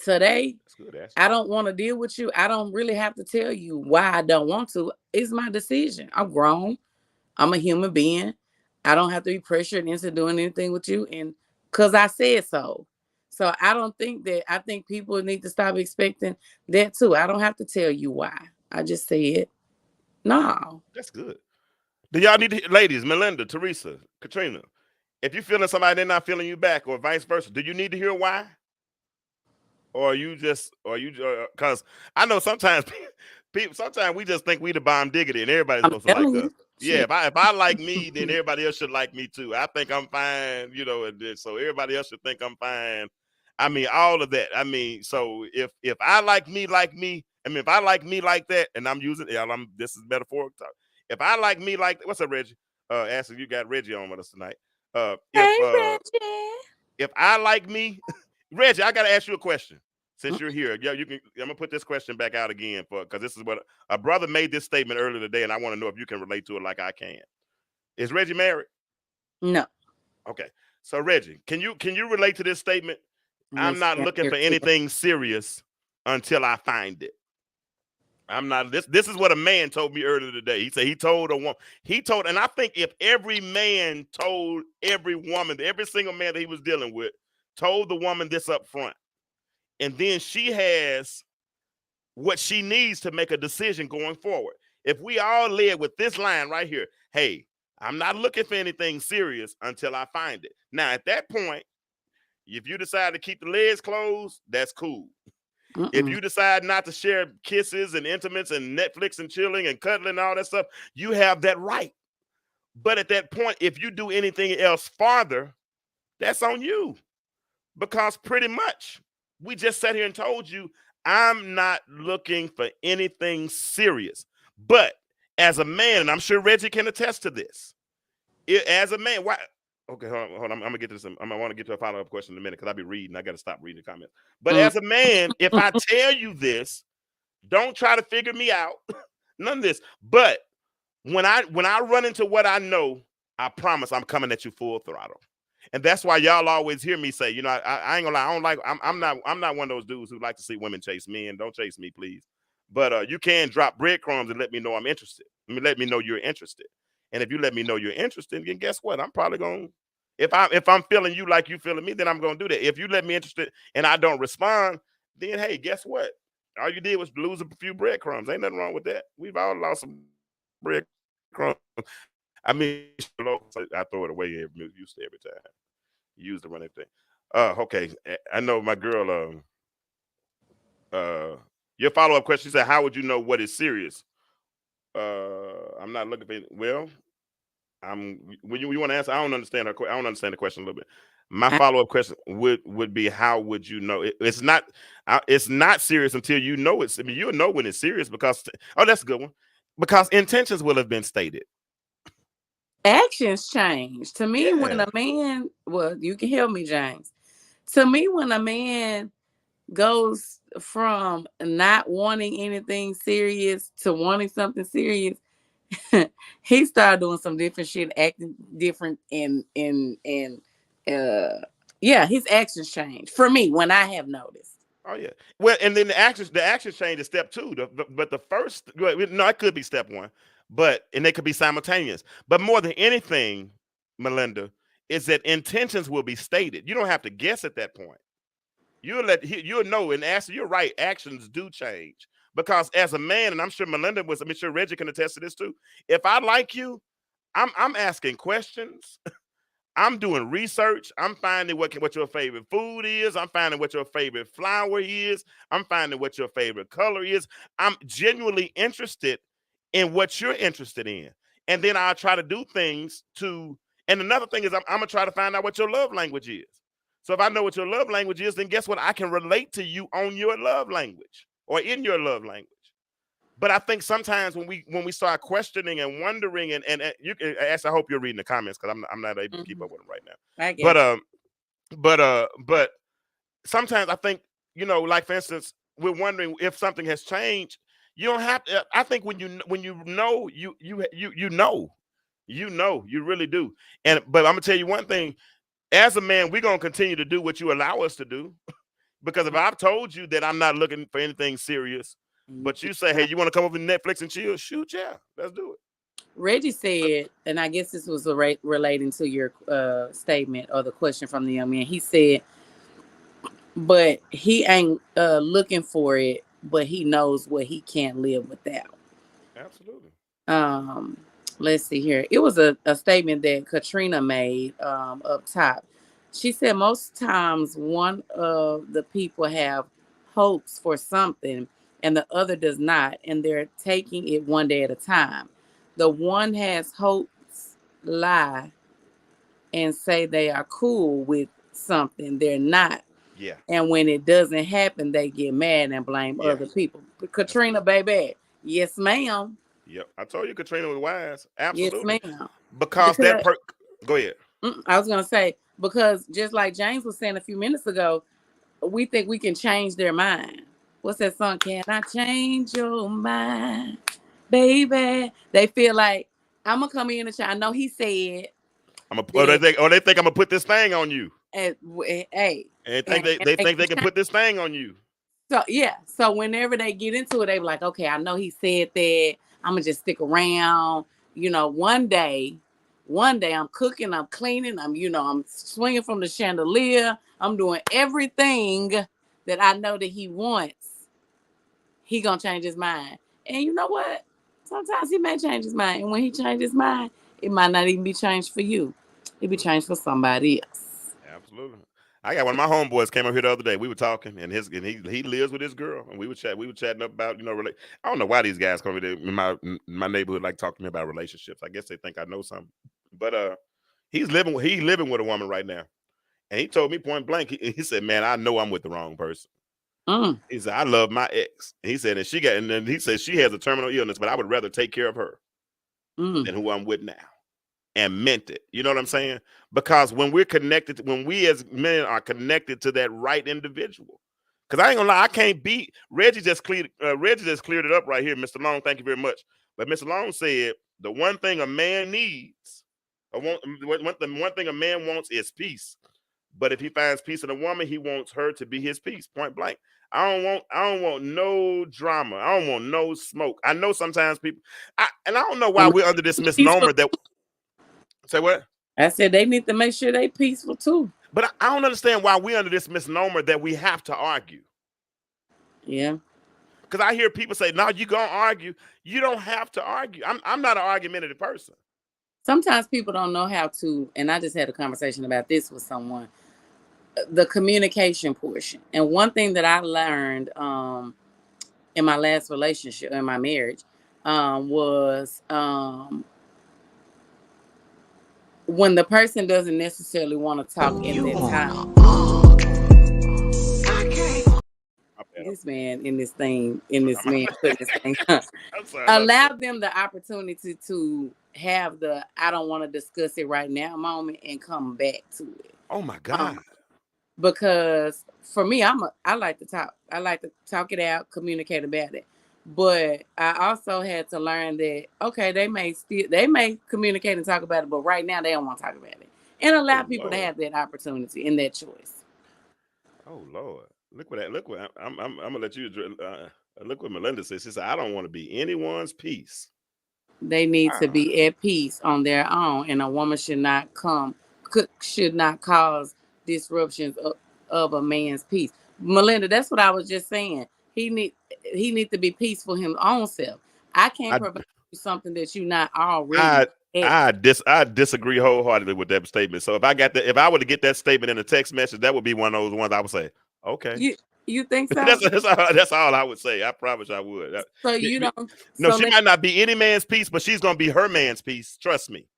Speaker 3: today I don't want to deal with you, I don't really have to tell you why I don't want to. It's my decision. I'm grown. I'm a human being. I don't have to be pressured into doing anything with you, and because I said so. So I don't think that. I think people need to stop expecting that too. I don't have to tell you why. I just said no.
Speaker 2: That's good. Do y'all need to, ladies, Melinda, Teresa, Katrina, if you're feeling somebody they're not feeling you back, or vice versa, do you need to hear why? Or because I know sometimes sometimes we just think we the bomb diggity and everybody's supposed to like us. Yeah, if I like me, then everybody else should like me too. I think I'm fine, and so everybody else should think I'm fine. I mean, all of that. I mean, so if I like me, I mean, if I like me like that, and I'm using this is metaphorical talk. If I like me like what's up, Reggie? Ashley, you got Reggie on with us tonight.
Speaker 3: Reggie.
Speaker 2: If I like me, Reggie, I gotta ask you a question. Since you're here, yeah, I'm gonna put this question back out again because this is what a brother made this statement earlier today, and I want to know if you can relate to it like I can. Is Reggie married?
Speaker 3: No.
Speaker 2: Okay. So Reggie, can you relate to this statement? I'm not looking for anything serious until I find it. I'm not. This is what a man told me earlier today. He said he told a woman. And I think if every man told every woman, every single man that he was dealing with, told the woman this up front, and then she has what she needs to make a decision going forward. If we all live with this line right here, hey, I'm not looking for anything serious until I find it. Now, at that point, if you decide to keep the legs closed, that's cool. If you decide not to share kisses and intimates and Netflix and chilling and cuddling and all that stuff, you have that right. But at that point, if you do anything else farther, that's on you. Because pretty much, we just sat here and told you, I'm not looking for anything serious. But as a man, and I'm sure Reggie can attest to this, as a man, why? Okay, hold on. I'm gonna get to some. I want to get to a follow-up question in a minute because I'll be reading. I got to stop reading the comments. But as a man, if I tell you this, don't try to figure me out. None of this. But when I run into what I know, I promise I'm coming at you full throttle. And that's why y'all always hear me say, I ain't gonna lie, I don't like. I'm not one of those dudes who like to see women chase men. Don't chase me, please. But you can drop breadcrumbs and let me know I'm interested. Let me know you're interested. And if you let me know you're interested, then guess what? I'm probably going. If I'm feeling you like you feeling me, then I'm gonna do that. If you let me interested and I don't respond, then hey, guess what? All you did was lose a few breadcrumbs. Ain't nothing wrong with that. We've all lost some breadcrumbs. I mean, I throw it away used to every time. Use to run everything. Okay. I know my girl. Your follow-up question said, "How would you know what is serious?" I'm not looking for. Well, when you want to answer, I don't understand her. I don't understand the question a little bit. My follow-up question would be, how would you know? It's not serious until you know it's. I mean, you'll know when it's serious because that's a good one. Because intentions will have been stated.
Speaker 3: Actions change. To me, when a man, well, you can help me, James. To me, when a man goes from not wanting anything serious to wanting something serious, he started doing some different shit, acting different, and his actions change for me when I have noticed.
Speaker 2: Oh yeah. Well, and then the actions change is step 2. But the first, no, it could be step 1, and they could be simultaneous. But more than anything, Melinda, is that intentions will be stated. You don't have to guess at that point. You'll know. And Ashley, you're right. Actions do change, Because as a man, and I'm sure Melinda was, I'm sure Reggie can attest to this too. If I like you, I'm asking questions. I'm doing research. I'm finding what your favorite food is. I'm finding what your favorite flower is. I'm finding what your favorite color is. I'm genuinely interested in what you're interested in. And then I'll try to do things to, and another thing is I'm gonna try to find out what your love language is. So if I know what your love language is, then guess what? I can relate to you on your love language or in your love language. But I think sometimes when we start questioning and wondering, and you can ask, I hope you're reading the comments because I'm not able to keep up with them right now. But sometimes I think, like for instance, we're wondering if something has changed. You don't have to. I think when you know, you really do. But I'm gonna tell you one thing. As a man, we're gonna continue to do what you allow us to do. Because if I've told you that I'm not looking for anything serious, but you say, hey, you want to come over to Netflix and chill? Shoot, yeah, let's do it.
Speaker 3: Reggie said, and I guess this was relating to your statement or the question from the young man. He said, but he ain't looking for it, but he knows what he can't live without.
Speaker 2: Absolutely.
Speaker 3: Let's see here. It was a statement that Katrina made up top. She said most times one of the people have hopes for something and the other does not, and they're taking it one day at a time. The one has hopes, lie, and say they are cool with something they're not.
Speaker 2: Yeah.
Speaker 3: And when it doesn't happen, they get mad and blame other people. Katrina, baby, yes, ma'am.
Speaker 2: Yep, I told you Katrina was wise. Absolutely.
Speaker 3: Yes, ma'am.
Speaker 2: Because that go ahead.
Speaker 3: I was gonna say, because just like James was saying a few minutes ago, we think we can change their mind. What's that song? Can I change your mind, baby? They feel like I'm gonna come in and I know he said.
Speaker 2: They think I'm gonna put this thing on you.
Speaker 3: Hey,
Speaker 2: and they think they can put this thing on you.
Speaker 3: So yeah, so whenever they get into it, they be like, okay, I know he said that. I'm gonna just stick around. One day I'm cooking, I'm cleaning, I'm swinging from the chandelier. I'm doing everything that I know that he wants. He gonna change his mind. And you know what? Sometimes he may change his mind. And when he changes his mind, it might not even be changed for you. It'll be changed for somebody else.
Speaker 2: Absolutely. I got one of my homeboys came up here the other day. We were talking, and he lives with his girl, and we were chatting up about I don't know why these guys come in my neighborhood like talking to me about relationships. I guess they think I know something. But he's living with a woman right now, and he told me point blank. He said, "Man, I know I'm with the wrong person." He said, "I love my ex," and he said, and then he said she has a terminal illness, but I would rather take care of her than who I'm with now. And meant it. You know what I'm saying? Because when we as men are connected to that right individual, because I ain't gonna lie, I can't beat Reggie just cleared it up right here, Mr. Long. Thank you very much. But Mr. Long said the one thing a man needs, one thing a man wants is peace. But if he finds peace in a woman, he wants her to be his peace. Point blank. I don't want no drama. I don't want no smoke. I know sometimes people, I don't know why we're under this misnomer that. Say what?
Speaker 3: I said they need to make sure they peaceful too.
Speaker 2: But I don't understand why we're under this misnomer that we have to argue.
Speaker 3: Yeah.
Speaker 2: Because I hear people say, "No, you gonna argue." You don't have to argue. I'm not an argumentative person.
Speaker 3: Sometimes people don't know how to, and I just had a conversation about this with someone. The communication portion, and one thing that I learned in my last relationship, in my marriage, was when the person doesn't necessarily want to talk in that time. This man in this thing, allow them the opportunity to have the I don't want to discuss it right now moment and come back to it.
Speaker 2: Oh my God.
Speaker 3: Because for me, I like to talk. I like to talk it out, communicate about it. But I also had to learn that, okay, they may communicate and talk about it, but right now they don't want to talk about it. And allow people to have that opportunity and that choice.
Speaker 2: Oh Lord. Look what I'm gonna let you look what Melinda says. She said, I don't want to be anyone's peace.
Speaker 3: They need to be at peace on their own, and a woman should not cause disruptions of a man's peace. Melinda, that's what I was just saying. he need to be peaceful his own self. I can't provide you something that you're not already.
Speaker 2: I disagree wholeheartedly with that statement. So if I were to get that statement in a text message, that would be one of those ones I would say, okay.
Speaker 3: You think so?
Speaker 2: that's all I would say. I promise I would.
Speaker 3: So you don't.
Speaker 2: No, she might not be any man's piece, but she's gonna be her man's piece. Trust me.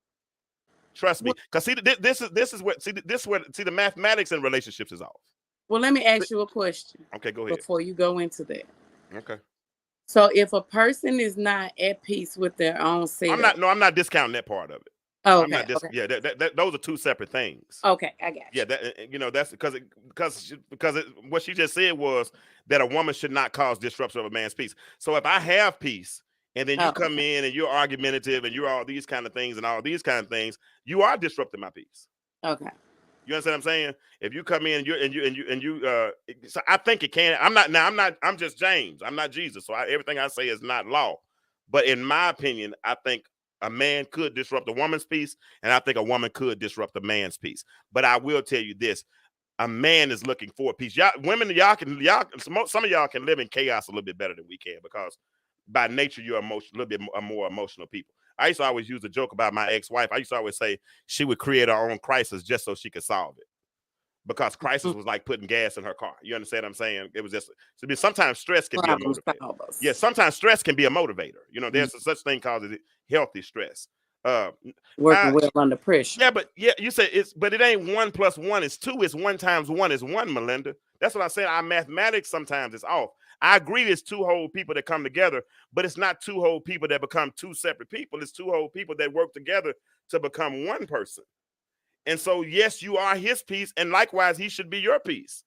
Speaker 2: Trust me. Because see, this is what the mathematics in relationships is off.
Speaker 3: Well, let me ask you a question.
Speaker 2: Okay, go ahead.
Speaker 3: Before you go into that.
Speaker 2: Okay.
Speaker 3: So if a person is not at peace with their own self,
Speaker 2: I'm not discounting that part of it.
Speaker 3: Oh, okay.
Speaker 2: Yeah, those are two separate things.
Speaker 3: Okay, I got you.
Speaker 2: Yeah, that's because what she just said was that a woman should not cause disruption of a man's peace. So if I have peace and then you come in and you're argumentative and you're all these kind of things and all these kind of things, you are disrupting my peace.
Speaker 3: Okay.
Speaker 2: You understand what I'm saying? If you come in and you so I think it can. I'm just James. I'm not Jesus. So everything I say is not law. But in my opinion, I think a man could disrupt a woman's peace, and I think a woman could disrupt a man's peace. But I will tell you this: a man is looking for peace. Some of y'all can live in chaos a little bit better than we can because by nature you're a little bit more emotional people. I used to always use a joke about my ex-wife. I used to always say she would create her own crisis just so she could solve it. Because crisis was like putting gas in her car. You understand what I'm saying? It was just sometimes stress can be a motivator. Yeah, sometimes stress can be a motivator. You know, there's such thing called healthy stress.
Speaker 3: Working well under pressure.
Speaker 2: Yeah, but you say but it ain't 1 + 1 is 2. It's 1 × 1 is 1, Melinda. That's what I said. Our mathematics sometimes is off. I agree it's two whole people that come together, but it's not two whole people that become two separate people. It's two whole people that work together to become one person. And so, yes, you are his piece, and likewise, he should be your piece.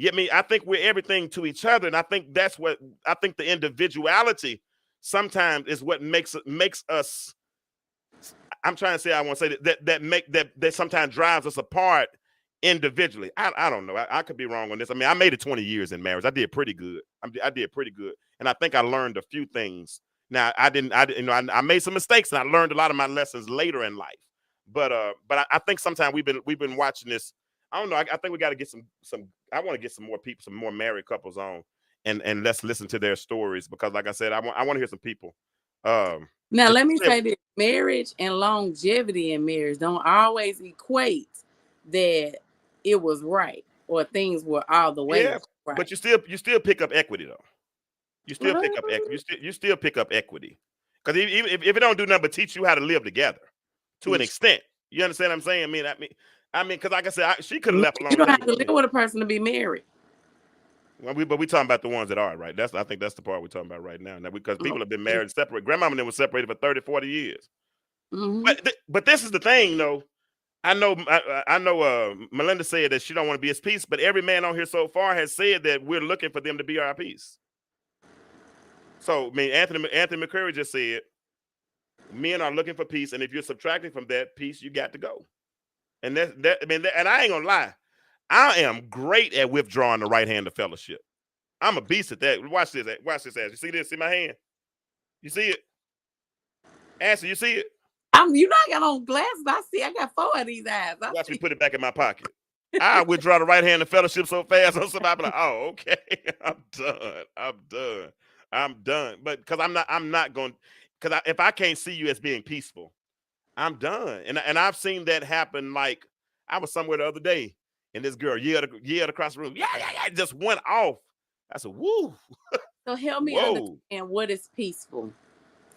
Speaker 2: I think we're everything to each other, and I think the individuality sometimes is what makes us. I'm trying to say, I want to say that sometimes drives us apart individually. I don't know. I could be wrong on this. I mean, I made it 20 years in marriage. I did pretty good. I did pretty good, and I think I learned a few things. Now, I made some mistakes, and I learned a lot of my lessons later in life. But I think sometimes we've been watching this. I don't know. I think we got to get some. I want to get some more people, some more married couples on, and let's listen to their stories because, like I said, I want to hear some people.
Speaker 3: Now let me say that marriage and longevity in marriage don't always equate that it was right or things were all the way right.
Speaker 2: But you still pick up equity though. You still pick up equity. You still pick up equity because even if it don't do nothing but teach you how to live together. To an extent, you understand what I'm saying? I mean, because like I said, she could have left alone.
Speaker 3: You don't have to live with a person to be married.
Speaker 2: Well, but we talking about the ones that are right. I think that's the part we're talking about right now. Because people have been married and separated. Grandmama and them was separated for 30, 40 years. Mm-hmm. But this is the thing, though. I know. Melinda said that she don't want to be his piece, but every man on here so far has said that we're looking for them to be our piece. So, I mean, Anthony McCurry just said. Men are looking for peace, and if you're subtracting from that peace, you got to go. And and I ain't gonna lie, I am great at withdrawing the right hand of fellowship. I'm a beast at that. Watch this. Ass. You see this? See my hand? You see it? Ashley, you see it?
Speaker 3: You know I got on glasses. I got 4 of these eyes.
Speaker 2: Watch me put it back in my pocket. I withdraw the right hand of fellowship so fast. Somebody like, oh, okay, I'm done. But because I'm not going. Because if I can't see you as being peaceful, I'm done. And I've seen that happen. Like I was somewhere the other day, and this girl yelled across the room, yeah, just went off. I said, woo.
Speaker 3: So help me understand what is peaceful.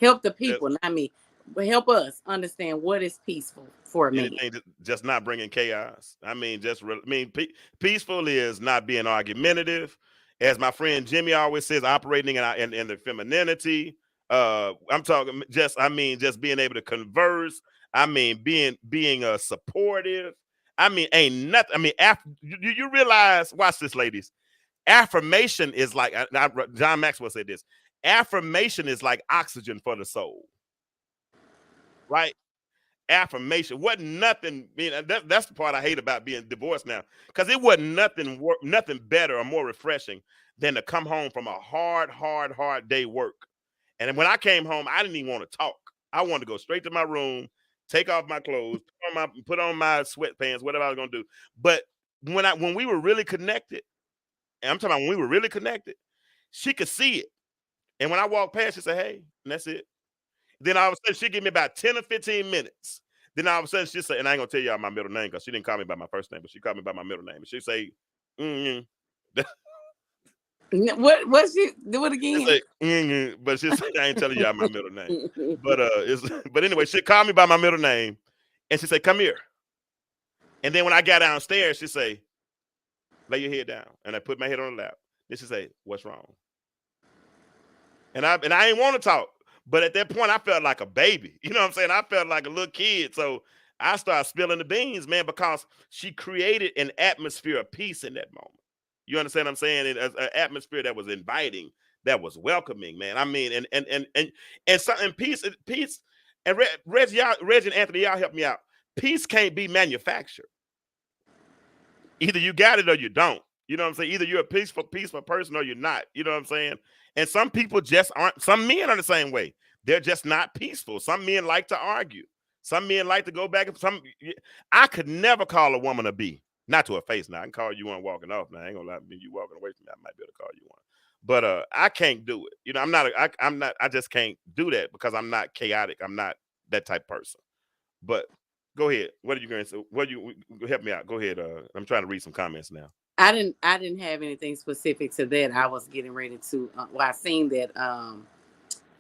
Speaker 3: Help the people, not me, but help us understand what is peaceful for me.
Speaker 2: Just not bringing chaos. I mean, peaceful is not being argumentative. As my friend Jimmy always says, operating in the femininity. I'm talking just being able to converse. I mean, being supportive. I mean, ain't nothing. I mean, you realize, watch this, ladies. Affirmation is like, John Maxwell said this. Affirmation is like oxygen for the soul. Right? Affirmation wasn't nothing. That's the part I hate about being divorced now, because it wasn't nothing better or more refreshing than to come home from a hard day work. And when I came home, I didn't even want to talk. I wanted to go straight to my room, take off my clothes, put on my sweatpants, whatever I was gonna do. But when we were really connected, and I'm talking about when we were really connected, she could see it. And when I walk past, she say, hey, and that's it. Then all of a sudden, she give me about 10 or 15 minutes. Then all of a sudden, she say, and I ain't gonna tell y'all my middle name because she didn't call me by my first name, but she called me by my middle name. And she say,
Speaker 3: what she do it again?
Speaker 2: Say, but she say, I ain't telling y'all my middle name. But anyway, she called me by my middle name, and she say, come here. And then when I got downstairs, she say, lay your head down. And I put my head on the lap. Then she say, what's wrong? And I ain't want to talk. But at that point, I felt like a baby. You know what I'm saying? I felt like a little kid. So I started spilling the beans, man, because she created an atmosphere of peace in that moment. You understand what I'm saying? An atmosphere that was inviting, that was welcoming, man. I mean, and something peace. And Reggie and Anthony, y'all help me out. Peace can't be manufactured. Either you got it or you don't. You know what I'm saying? Either you're a peaceful person or you're not. You know what I'm saying? And some people just aren't. Some men are the same way. They're just not peaceful. Some men like to argue. Some men like to go back. I could never call a woman a B. Not to her face. Now I can call you one walking off. Now I ain't gonna lie. You walking away from me, I might be able to call you one. But I can't do it. You know, I'm not. I just can't do that because I'm not chaotic. I'm not that type of person. But go ahead. What are you going to say? What you help me out? Go ahead. I'm trying to read some comments now.
Speaker 3: I didn't have anything specific to that. I was getting ready to. I seen that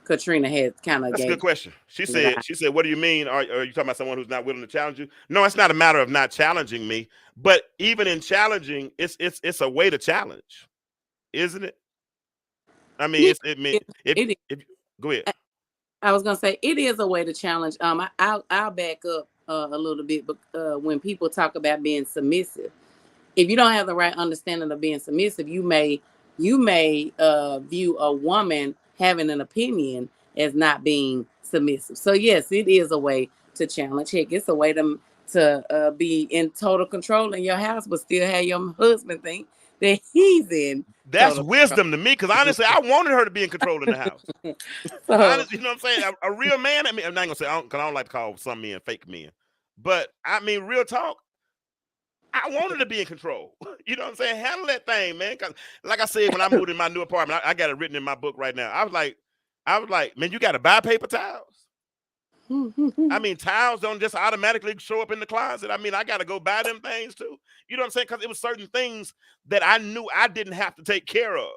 Speaker 3: Katrina had kind of.
Speaker 2: That's a good question. She said, what do you mean? Are you talking about someone who's not willing to challenge you? No, it's not a matter of not challenging me, but even in challenging, it's a way to challenge, isn't it? I mean, go ahead.
Speaker 3: I was gonna say it is a way to challenge. I'll back up a little bit, but when people talk about being submissive, if you don't have the right understanding of being submissive, you may view a woman having an opinion as not being submissive. So yes, it is a way to challenge. Heck, it's a way to be in total control in your house, but still have your husband think that he's in.
Speaker 2: That's wisdom to me, because honestly, I wanted her to be in control in the house. So, honestly, you know what I'm saying? A real man. I mean, I'm not gonna say because I don't like to call some men fake men, but I mean, real talk. I wanted to be in control. You know what I'm saying? Handle that thing, man. Because like I said, when I moved in my new apartment, I got it written in my book right now. I was like, man, you got to buy paper towels. I mean, towels don't just automatically show up in the closet. I mean, I got to go buy them things too. You know what I'm saying? Because it was certain things that I knew I didn't have to take care of.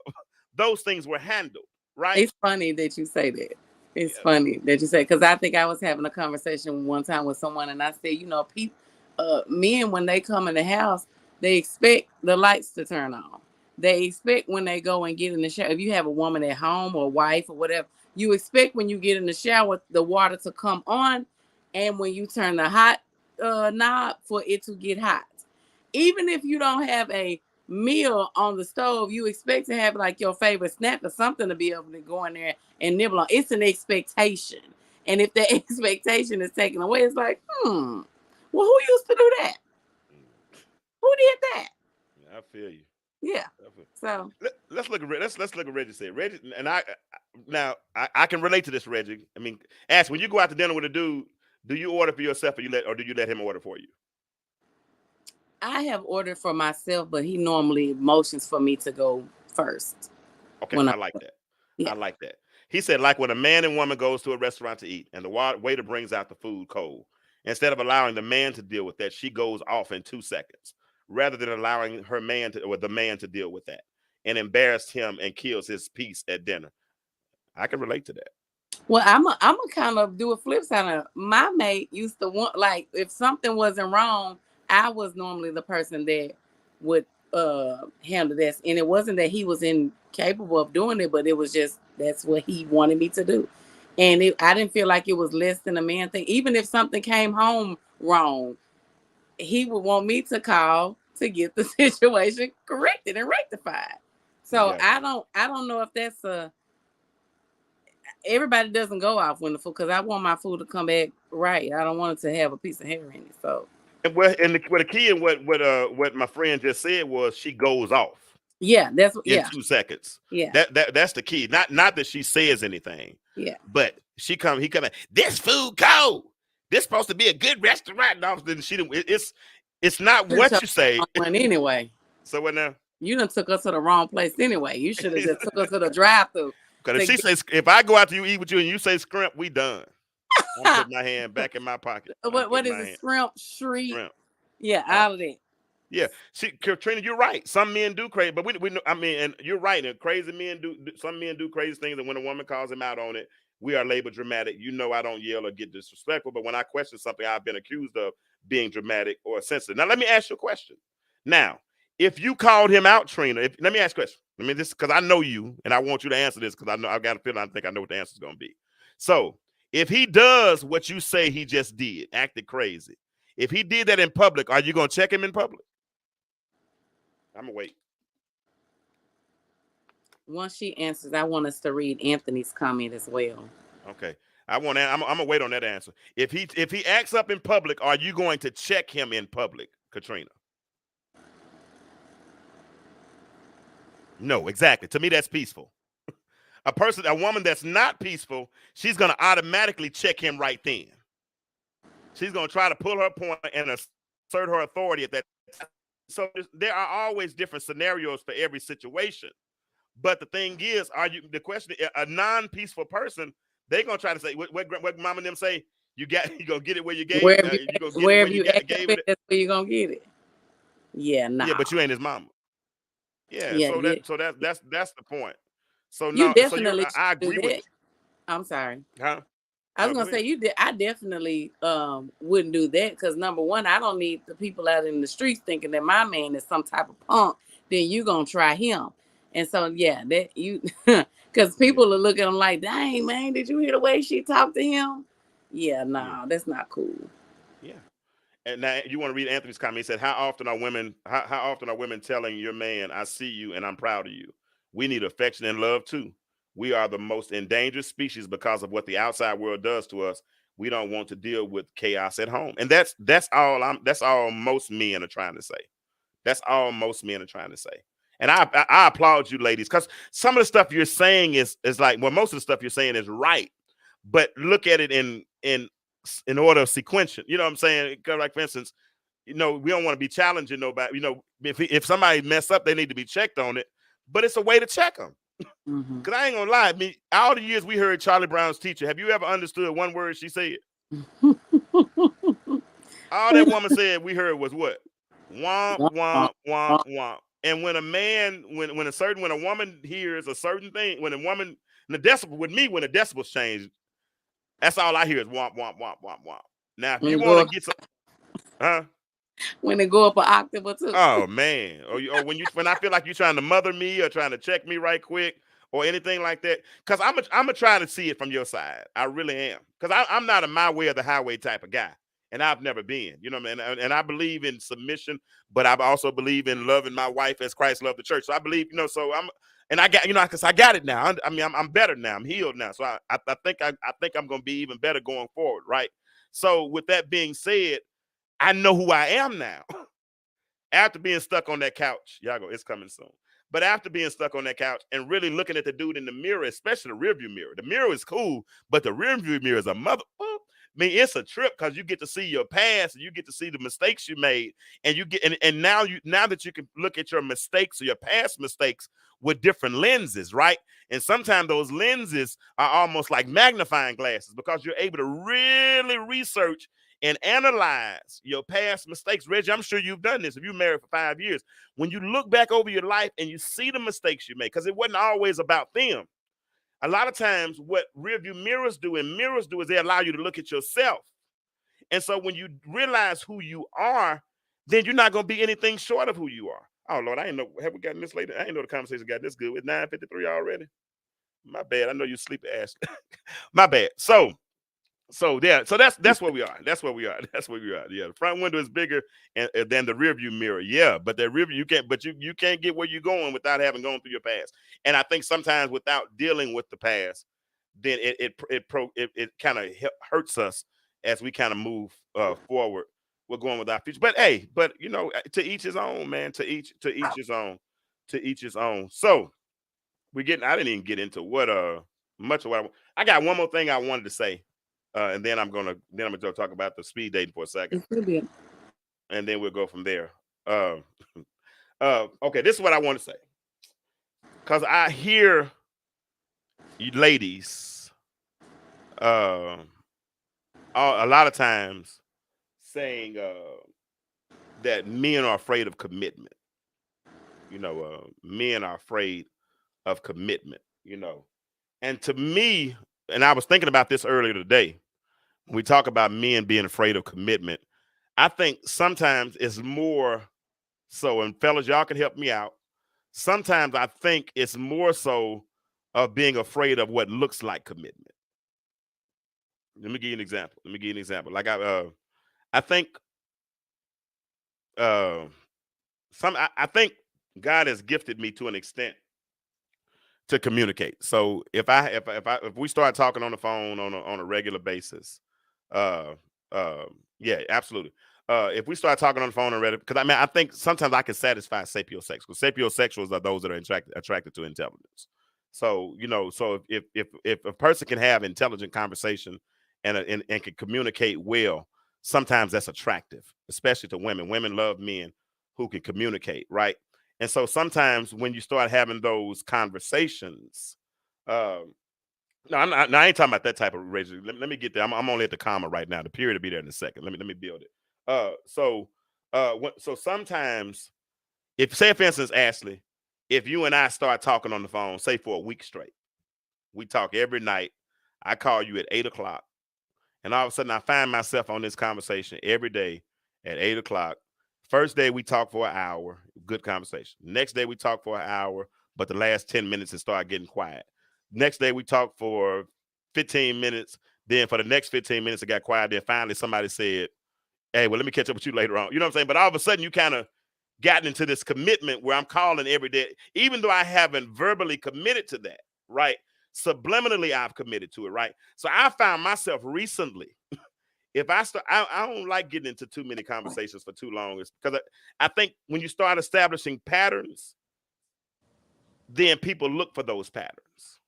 Speaker 2: Those things were handled, right?
Speaker 3: It's funny that you say that. It's funny that you say, because I think I was having a conversation one time with someone, and I said, you know, people. Men, when they come in the house, they expect the lights to turn on. They expect when they go and get in the shower. If you have a woman at home or wife or whatever, you expect when you get in the shower, the water to come on, and when you turn the hot knob for it to get hot. Even if you don't have a meal on the stove, you expect to have like your favorite snack or something to be able to go in there and nibble on. It's an expectation. And if the expectation is taken away, it's like, well, who used to do that? Who did that?
Speaker 2: I feel you.
Speaker 3: Yeah. So
Speaker 2: let's look at Reggie said. Reggie, and I can relate to this, Reggie. I mean, Ash, when you go out to dinner with a dude, do you order for yourself or do you let him order for you?
Speaker 3: I have ordered for myself, but he normally motions for me to go first.
Speaker 2: Okay, I like that. Yeah. I like that. He said, like when a man and woman goes to a restaurant to eat, and the waiter brings out the food cold. Instead of allowing the man to deal with that, she goes off in 2 seconds, rather than allowing the man to deal with that and embarrass him and kills his peace at dinner. I can relate to that.
Speaker 3: Well, I'm a kind of do a flip side of my mate used to want, like, if something wasn't wrong, I was normally the person that would handle this. And it wasn't that he was incapable of doing it, but it was just that's what he wanted me to do. And I didn't feel like it was less than a man thing. Even if something came home wrong, he would want me to call to get the situation corrected and rectified. So yeah. I don't know if that's everybody doesn't go off wonderful, because I want my food to come back right. I don't want it to have a piece of hair in it. So
Speaker 2: the key in what my friend just said was she goes off.
Speaker 3: Yeah, that's
Speaker 2: in 2 seconds.
Speaker 3: Yeah,
Speaker 2: that's the key. Not that she says anything.
Speaker 3: Yeah,
Speaker 2: but he come. This food cold. This supposed to be a good restaurant. No, then it's not what you say.
Speaker 3: Anyway.
Speaker 2: So what now?
Speaker 3: You done took us to the wrong place anyway. You should have just took us to the drive-thru.
Speaker 2: Because if she says, if I go out to eat with you and you say scrimp, we done. I'm putting my hand back in my pocket.
Speaker 3: What is it? Scrimp, shriek?
Speaker 2: Scrimp.
Speaker 3: Yeah, all of that.
Speaker 2: Yeah, see, Katrina, you're right. Some men do crazy, but we know, I mean, and you're right. And crazy men do. Some men do crazy things, and when a woman calls him out on it, we are labeled dramatic. You know, I don't yell or get disrespectful, but when I question something, I've been accused of being dramatic or sensitive. Now, let me ask you a question. Now, if you called him out, Trina, let me ask you a question. I mean, this because I know you, and I want you to answer this because I know I've got a feeling. I think I know what the answer is going to be. So, if he does what you say he just did, acted crazy, if he did that in public, are you going to check him in public? I'm gonna wait.
Speaker 3: Once she answers, I want us to read Anthony's comment as well.
Speaker 2: Okay, I'm gonna wait on that answer. If he acts up in public, are you going to check him in public, Katrina? No, exactly. To me, that's peaceful. A woman that's not peaceful, she's gonna automatically check him right then. She's gonna try to pull her point and assert her authority at that time. So there are always different scenarios for every situation. But the thing is, the question, a non-peaceful person, they're gonna try to say what mama and them say, you gonna get it where you gave it.
Speaker 3: Wherever you gave it, that's where you're gonna get it. Yeah, nah.
Speaker 2: Yeah, but you ain't his mama. Yeah, so that's the point. So
Speaker 3: you
Speaker 2: no,
Speaker 3: definitely
Speaker 2: so I agree with you.
Speaker 3: I'm sorry.
Speaker 2: Huh?
Speaker 3: I was gonna say I definitely wouldn't do that because number one, I don't need the people out in the streets thinking that my man is some type of punk. Then you gonna try him, and so yeah, that you because people are looking at him like, dang man, did you hear the way she talked to him? Yeah, no, that's not cool.
Speaker 2: Yeah, and now you want to read Anthony's comment. He said, "How often are women telling your man, I see you and I'm proud of you? We need affection and love too. We are the most endangered species because of what the outside world does to us. We don't want to deal with chaos at home." And that's all most men are trying to say. That's all most men are trying to say. And I applaud you, ladies, because some of the stuff you're saying is like, well, most of the stuff you're saying is right, but look at it in order of sequential. You know what I'm saying? Like, for instance, we don't want to be challenging nobody. If somebody mess up, they need to be checked on it. But it's a way to check them. Because I ain't gonna lie, I mean, all the years we heard Charlie Brown's teacher, have you ever understood one word she said? All that woman said we heard was what? Womp, womp, womp, womp. And when a woman hears a certain thing, when the decibels change, that's all I hear is womp, womp, womp, womp, womp. Now, if you want to get some,
Speaker 3: when they go up an octave or two.
Speaker 2: Oh man. Or when I feel like you're trying to mother me or trying to check me right quick or anything like that. Because I'm gonna try to see it from your side. I really am. Because I'm not a my way or the highway type of guy. And I've never been. You know what I mean? And I believe in submission, but I also believe in loving my wife as Christ loved the church. So I believe, so I got, because I got it now. I mean, I'm better now. I'm healed now. So I think I'm gonna be even better going forward, right? So with that being said, I know who I am now. After being stuck on that couch, it's coming soon. But after being stuck on that couch and really looking at the dude in the mirror, especially the rearview mirror, the mirror is cool, but the rearview mirror is a mother. I mean, it's a trip because you get to see your past and you get to see the mistakes you made, and you get and now that you can look at your mistakes or your past mistakes with different lenses, right? And sometimes those lenses are almost like magnifying glasses because you're able to really research and analyze your past mistakes. Reggie, I'm sure you've done this. If you're married for 5 years, when you look back over your life and you see the mistakes you made, because it wasn't always about them. A lot of times what rearview mirrors do is they allow you to look at yourself. And so when you realize who you are, then you're not going to be anything short of who you are. Oh, Lord, I didn't know. Have we gotten this later? I didn't know the conversation got this good. It's 9:53 already. My bad. I know you sleepy ass. My bad. So that's where we are. That's where we are. Yeah, the front window is bigger than the rearview mirror. Yeah, but the rearview you can't get where you're going without having gone through your past. And I think sometimes without dealing with the past, then it kind of hurts us as we kind of move forward. We're going with our future. But hey, to each his own, man. To each his own. To each his own. So I didn't even get into much of what I got. One more thing I wanted to say. And then I'm gonna talk about the speed dating for a second, and then we'll go from there. Okay, this is what I want to say. Because I hear you ladies a lot of times saying that men are afraid of commitment. Men are afraid of commitment, And to me, and I was thinking about this earlier today, when we talk about men being afraid of commitment, I think sometimes it's more so, and fellas, y'all can help me out. Sometimes I think it's more so of being afraid of what looks like commitment. Let me give you an example. Like I think I think God has gifted me to an extent to communicate. So if we start talking on the phone on a regular basis, yeah, absolutely. If we start talking on the phone already, because I think sometimes I can satisfy sapiosexuals. Because sapiosexuals are those that are attracted to intelligence. So so if a person can have intelligent conversation and can communicate well, sometimes that's attractive, especially to women. Women love men who can communicate, right? And so sometimes when you start having those conversations, no, I ain't talking about that type of razor. Let me get there. I'm only at the comma right now. The period will be there in a second. Let me build it. So sometimes, say for instance, Ashley, if you and I start talking on the phone, say for a week straight, we talk every night. I call you at 8:00, and all of a sudden I find myself on this conversation every day at 8:00. First day we talk for an hour, good conversation. Next day we talk for an hour, but the last 10 minutes it started getting quiet. Next day we talk for 15 minutes. Then for the next 15 minutes it got quiet. Then finally somebody said, hey, well, let me catch up with you later on. You know what I'm saying? But all of a sudden you kind of gotten into this commitment where I'm calling every day, even though I haven't verbally committed to that, right? Subliminally I've committed to it, right? So I found myself recently, if I start, I don't like getting into too many conversations for too long. It's because I think when you start establishing patterns, then people look for those patterns.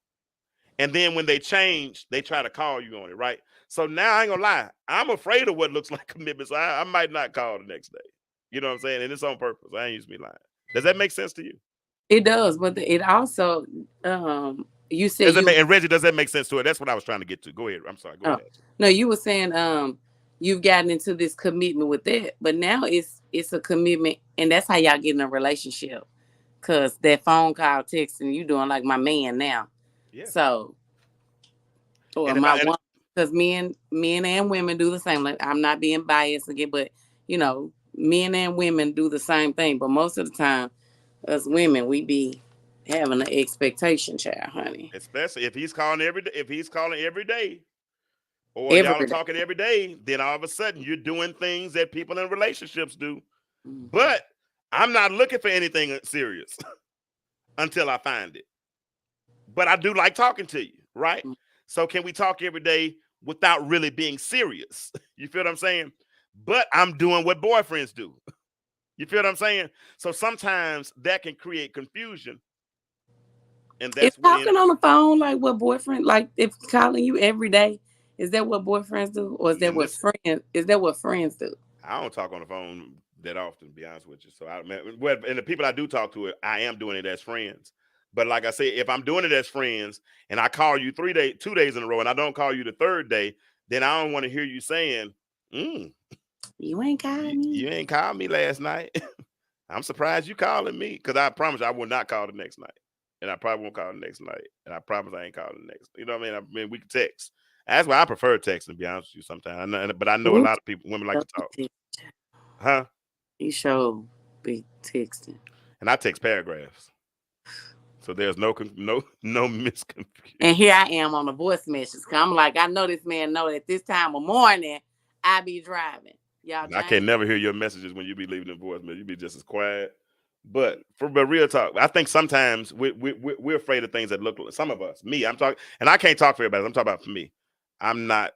Speaker 2: And then when they change, they try to call you on it, right? So now I ain't gonna lie, I'm afraid of what looks like commitment. So I might not call the next day. You know what I'm saying? And it's on purpose. I ain't used to be lying. Does that make sense to you?
Speaker 3: It does, but it also you said
Speaker 2: and Reggie, does that make sense to it? That's what I was trying to get to. Go ahead. I'm sorry. Go ahead.
Speaker 3: No, you were saying you've gotten into this commitment with that, but now it's a commitment, and that's how y'all get in a relationship. Cause that phone call, texting, you doing like my man now. Yeah. So, or my one, because men and women do the same. Like, I'm not being biased again, but men and women do the same thing. But most of the time, us women, we be having an expectation, child, honey.
Speaker 2: Especially if he's calling every day, or y'all are talking every day, then all of a sudden you're doing things that people in relationships do. Mm-hmm. But I'm not looking for anything serious until I find it. But I do like talking to you, right? Mm-hmm. So can we talk every day without really being serious? You feel what I'm saying? But I'm doing what boyfriends do. You feel what I'm saying? So sometimes that can create confusion. And that's
Speaker 3: talking on the phone like what boyfriend, like if calling you every day, is that what boyfriends do? Or is that what friends do?
Speaker 2: I don't talk on the phone that often, to be honest with you. So and the people I do talk to, I am doing it as friends. But like I said, if I'm doing it as friends and I call you 2 days in a row and I don't call you the third day, then I don't want to hear you saying,
Speaker 3: you ain't calling me.
Speaker 2: You ain't called me last night. I'm surprised you calling me, because I promise I will not call the next night. And I probably won't call the next night. And I promise I ain't calling the next. You know what I mean? We can text. That's why I prefer texting, to be honest with you sometimes. But I know a lot of people, women like to talk. Huh?
Speaker 3: You sure be texting.
Speaker 2: And I text paragraphs. So there's no misconfusion.
Speaker 3: And here I am on the voice message. I'm like, I know this man know at this time of morning I be driving. Y'all,
Speaker 2: I can never hear your messages when you be leaving the voice message. You be just as quiet. But real talk, I think sometimes we're afraid of things that look like, some of us, me, I'm talking, and I can't talk for everybody. I'm talking about for me. I'm not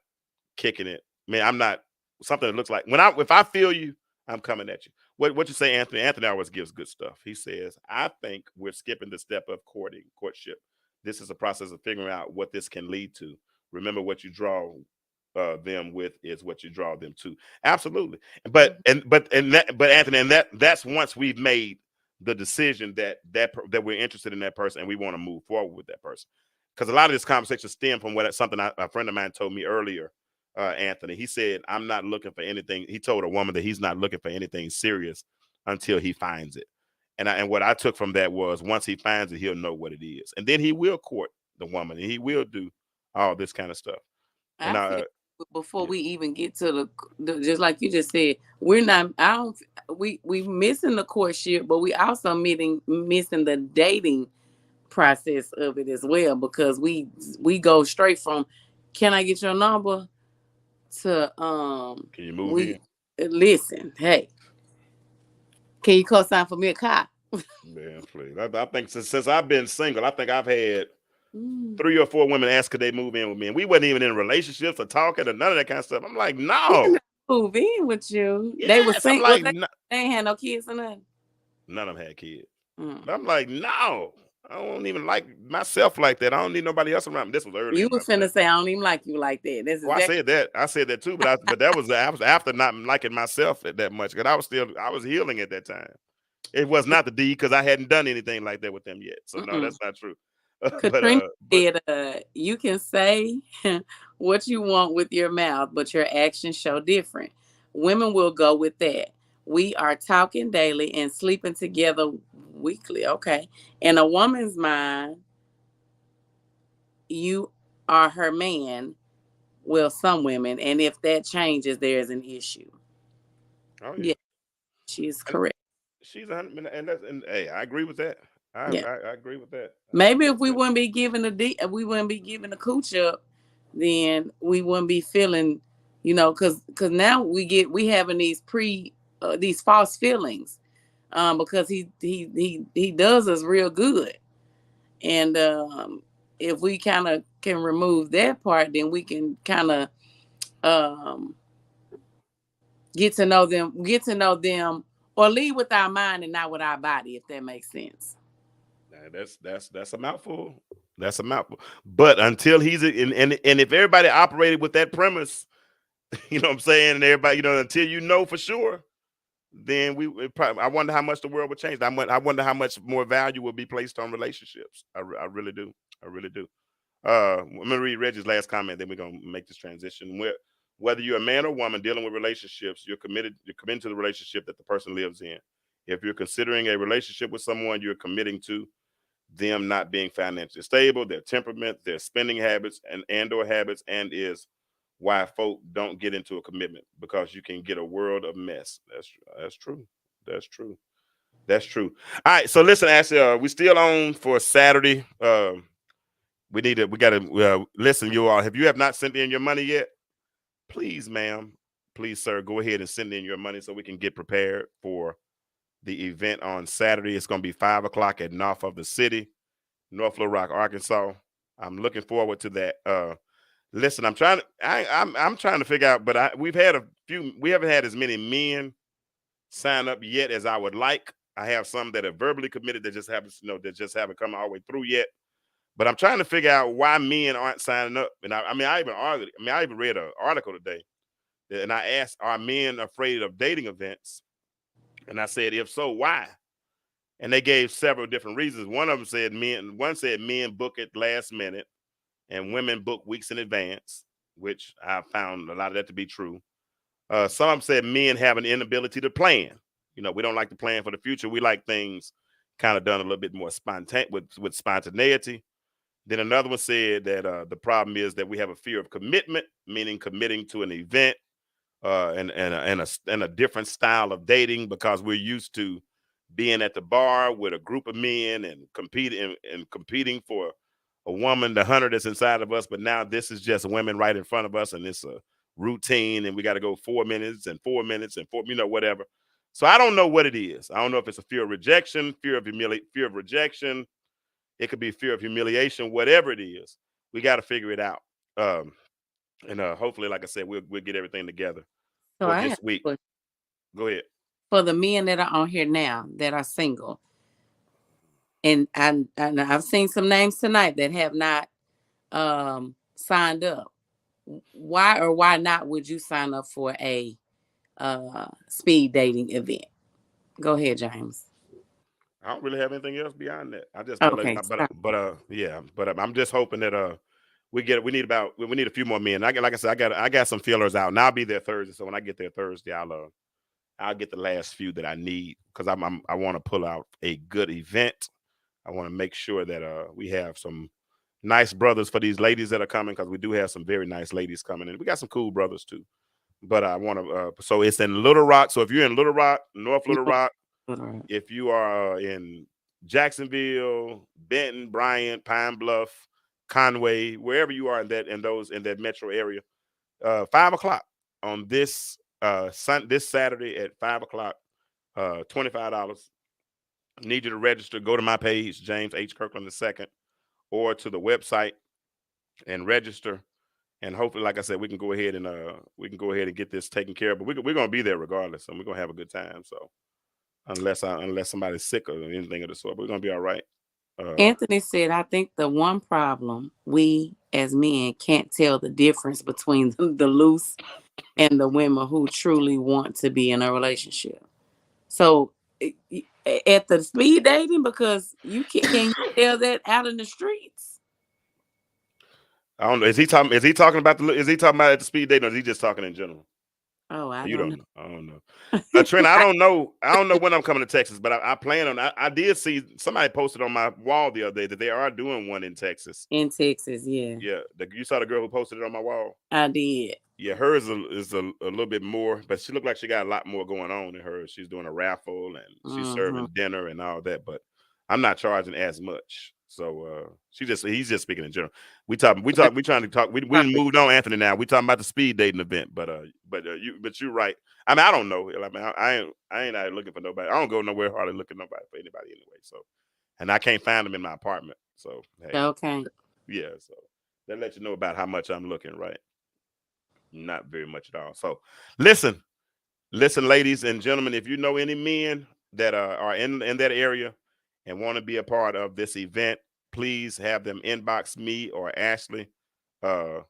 Speaker 2: kicking it. Man, I'm not something that looks like if I feel you, I'm coming at you. What you say, Anthony? Anthony always gives good stuff. He says, I think we're skipping the step of courtship. This is a process of figuring out what this can lead to. Remember, what you draw them with is what you draw them to. Absolutely. But Anthony, and that's once we've made the decision that we're interested in that person and we want to move forward with that person. Because a lot of this conversation stemmed from something a friend of mine told me earlier, Anthony. He said, I'm not looking for anything. He told a woman that he's not looking for anything serious until he finds it. And what I took from that was, once he finds it, he'll know what it is. And then he will court the woman and he will do all this kind of stuff. And
Speaker 3: before we even get to the just like you just said, we're not, we missing the courtship, but we also missing the dating process of it as well, because we go straight from, can I get your number, to
Speaker 2: can you move in?
Speaker 3: Listen, hey, can you co-sign for me a car?
Speaker 2: Man, please. I think since I've been single, I think I've had 3 or 4 women ask could they move in with me, and we wasn't even in relationships or talking or none of that kind of stuff. I'm like, no,
Speaker 3: move in with you.
Speaker 2: Yes,
Speaker 3: they were single.
Speaker 2: Like,
Speaker 3: they ain't had no kids or nothing.
Speaker 2: None of them had kids. But I'm like, no, I don't even like myself like that. I don't need nobody else around me. This was early.
Speaker 3: You was finna say I don't even like you like that. That's
Speaker 2: I said that. I said that too, but that was after not liking myself that much, because I was healing at that time. It was not the D, because I hadn't done anything like that with them yet. So no, that's not true.
Speaker 3: Katrina said, you can say what you want with your mouth, but your actions show different. Women will go with that. We are talking daily and sleeping together weekly. Okay. In a woman's mind, you are her man. Well, some women. And if that changes, there's an issue.
Speaker 2: Oh, yeah.
Speaker 3: She's correct.
Speaker 2: She's 100%, and hey, I agree with that. I agree with that.
Speaker 3: Maybe if we wouldn't be giving the cooch up, then we wouldn't be feeling, because now we having these false feelings, because he does us real good, and if we kind of can remove that part, then we can kind of get to know them, or lead with our mind and not with our body, if that makes sense.
Speaker 2: That's a mouthful. That's a mouthful. But until he's in, and if everybody operated with that premise, you know what I'm saying, and everybody, until for sure, then I wonder how much the world would change. I wonder how much more value will be placed on relationships. I really do. I really do. I'm gonna read Reggie's last comment, then we're gonna make this transition. Whether you're a man or woman dealing with relationships, you're committed to the relationship that the person lives in. If you're considering a relationship with someone, you're committing to them not being financially stable, their temperament, their spending habits, and or habits, and is why folk don't get into a commitment, because you can get a world of mess. That's true. That's true. That's true. All right. So listen, Ashley, we still on for Saturday. We gotta listen, you all. If you have not sent in your money yet, please, ma'am, please, sir, go ahead and send in your money so we can get prepared for the event on Saturday. It's going to be 5 o'clock at North of the City, North Little Rock, Arkansas. I'm looking forward to that. Listen, I'm trying to figure out, but we haven't had as many men sign up yet as I would like. I have some that are verbally committed that just haven't come all the way through yet. But I'm trying to figure out why men aren't signing up. And I even read an article today, and I asked, are men afraid of dating events? And I said, if so, why? And they gave several different reasons. One of them said men book it last minute and women book weeks in advance, which I found a lot of that to be true. Some of them said men have an inability to plan. We don't like to plan for the future. We like things kind of done a little bit more with spontaneity. Then another one said that the problem is that we have a fear of commitment, meaning committing to an event and a different style of dating, because we're used to being at the bar with a group of men and competing for a woman, the hunter that's inside of us. But now this is just women right in front of us, and it's a routine, and we got to go 4 minutes and 4 minutes and whatever. So I don't know what it is. I don't know if it's a fear of rejection, fear of rejection. It could be fear of humiliation, whatever it is. We got to figure it out. And hopefully, like I said, we'll get everything together for this week. Go ahead.
Speaker 3: For the men that are on here now that are single, and I've seen some names tonight that have not signed up. Why or why not would you sign up for a speed dating event? Go ahead, James.
Speaker 2: I don't really have anything else beyond that. I just
Speaker 3: Okay.
Speaker 2: but I'm just hoping that we need a few more men. Like I said, I got some feelers out, and I'll be there Thursday. So when I get there Thursday, I'll get the last few that I need, because I want to pull out a good event. I want to make sure that we have some nice brothers for these ladies that are coming, because we do have some very nice ladies coming, and we got some cool brothers too. But I want to. So it's in Little Rock. So if you're in Little Rock, North Little Rock, if you are in Jacksonville, Benton, Bryant, Pine Bluff, Conway, wherever you are in that metro area, 5:00 on this Saturday at 5:00, $25. Need you to register. Go to my page, James H. Kirkland II, or to the website and register. And hopefully, like I said, we can go ahead and get this taken care of. But we're gonna be there regardless, and we're gonna have a good time. So unless somebody's sick or anything of the sort, but we're gonna be all right.
Speaker 3: Anthony said, I think the one problem, we as men can't tell the difference between the loose and the women who truly want to be in a relationship. So at the speed dating, because you can tell that out in the streets?
Speaker 2: I don't know. Is he talking about at the speed dating, or is he just talking in general?
Speaker 3: Oh, I
Speaker 2: don't know. I don't know. Trent, I don't know when I'm coming to Texas, but I plan on. I did see somebody posted on my wall the other day that they are doing one in Texas.
Speaker 3: In Texas, yeah.
Speaker 2: Yeah, you saw the girl who posted it on my wall.
Speaker 3: I did.
Speaker 2: Yeah, hers is a little bit more, but she looked like she got a lot more going on in hers. She's doing a raffle and she's serving dinner and all that, but I'm not charging as much. So he's just speaking in general. We trying to talk. We moved on, Anthony. Now we talking about the speed dating event, but you're right. I mean, I don't know. I mean, I ain't out looking for nobody. I don't go nowhere hardly looking for anybody anyway. So, and I can't find them in my apartment. So hey,
Speaker 3: okay,
Speaker 2: yeah. So that lets you know about how much I'm looking, right? Not very much at all. So listen, ladies and gentlemen, if you know any men that are in that area and want to be a part of this event, please have them inbox me or Ashley. I've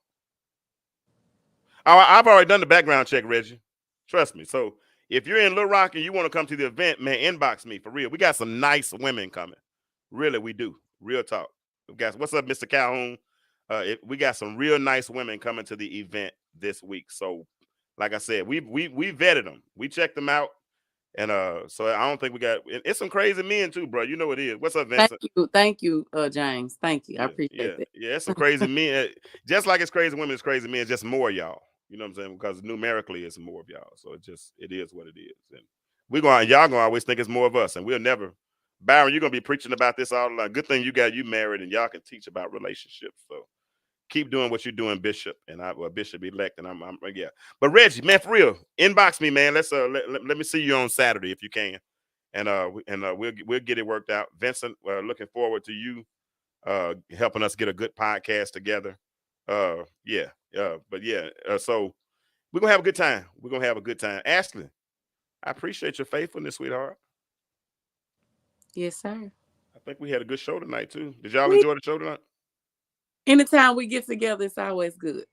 Speaker 2: already done the background check, Reggie. Trust me. So if you're in Little Rock and you want to come to the event, man, inbox me for real. We got some nice women coming. Really, we do. Real talk. What's up, Mr. Calhoun? We got some real nice women coming to the event this week. So, like I said, we vetted them. We checked them out. And so I don't think it's some crazy men too, bro. You know what it is. What's up, Vincent?
Speaker 3: Thank you, James. Thank you. I appreciate it.
Speaker 2: Yeah, it's some crazy men. Just like it's crazy women, it's crazy men. It's just more y'all. You know what I'm saying? Because numerically, it's more of y'all. So it is what it is. And y'all gonna always think it's more of us, and we'll never. Byron, you're gonna be preaching about this all the time. Good thing you married, and y'all can teach about relationships. So keep doing what you're doing, Bishop, and Bishop elect, and I'm yeah. But Reggie, man, for real, inbox me, man. Let's let me see you on Saturday if you can, and we'll get it worked out. Vincent, looking forward to you helping us get a good podcast together. So we're gonna have a good time. We're gonna have a good time. Ashley, I appreciate your faithfulness, sweetheart.
Speaker 3: Yes, sir.
Speaker 2: I think we had a good show tonight too. Did y'all enjoy the show tonight?
Speaker 3: Anytime we get together, it's always good.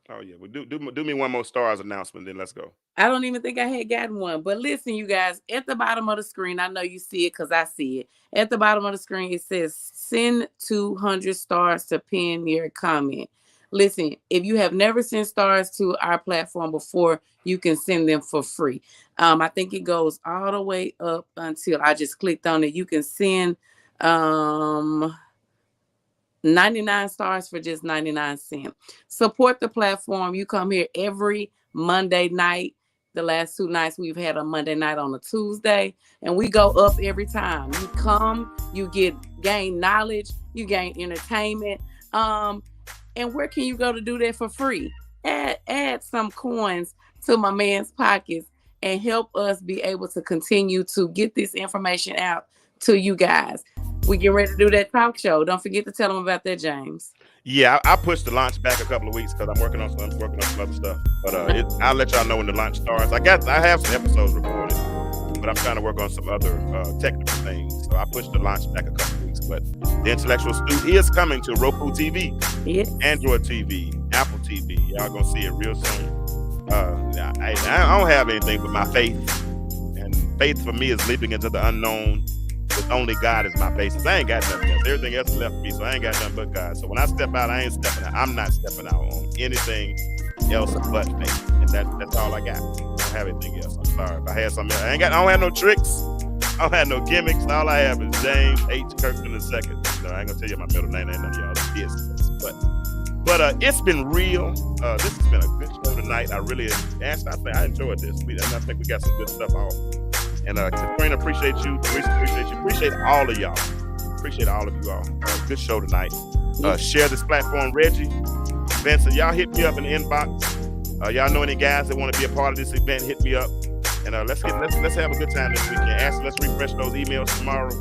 Speaker 2: Oh yeah, well, do me one more stars announcement, then let's go.
Speaker 3: I don't even think I had gotten one, but listen, you guys, at the bottom of the screen, I know you see it because I see it. At the bottom of the screen, it says send 200 stars to pin your comment. Listen, if you have never sent stars to our platform before, you can send them for free. I think it goes all the way up until I just clicked on it. You can send 99 stars for just 99 cents. Support the platform. You come here every Monday night. The last 2 nights we've had a Monday night on a Tuesday, and we go up every time. You come, you gain knowledge, you gain entertainment. And where can you go to do that for free? Add some coins to my man's pockets and help us be able to continue to get this information out to you guys. We get ready to do that talk show. Don't forget to tell them about that, James.
Speaker 2: Yeah, I pushed the launch back a couple of weeks because I'm working on some other stuff. But I'll let y'all know when the launch starts. I have some episodes recorded, but I'm trying to work on some other technical things. So I pushed the launch back a couple of weeks. But the Intellectual Stew is coming to Roku TV,
Speaker 3: yes,
Speaker 2: Android TV, Apple TV. Y'all gonna see it real soon. I don't have anything but my faith, and faith for me is leaping into the unknown. with only God as my basis. I ain't got nothing else. Everything else is left for me, so I ain't got nothing but God. So when I step out, I ain't stepping out. I'm not stepping out on anything else but faith, and that's all I got. I don't have anything else. I'm sorry if I had something else. I don't have no tricks. I don't have no gimmicks. All I have is James H. Kirkland II. No, I ain't gonna tell you my middle name. Ain't none of y'all's business. But it's been real. This has been a good show tonight. I really I enjoyed this. I think we got some good stuff off. And Katrina, appreciate you. Teresa, appreciate you. Appreciate all of y'all. Appreciate all of you all. Good show tonight. Share this platform, Reggie, Vincent. Y'all hit me up in the inbox. Y'all know any guys that want to be a part of this event? Hit me up. And let's have a good time this weekend. Ashley, let's refresh those emails tomorrow.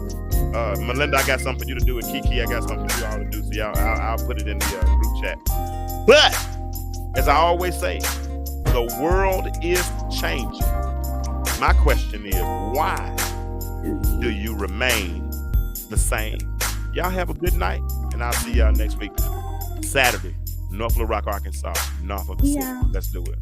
Speaker 2: Melinda, I got something for you to do, and Kiki, I got something for you all to do. So I'll put it in the group chat. But as I always say, the world is changing. My question is, why do you remain the same? Y'all have a good night, and I'll see y'all next week, Saturday, North Little Rock, Arkansas, Norfolk City. Let's do it.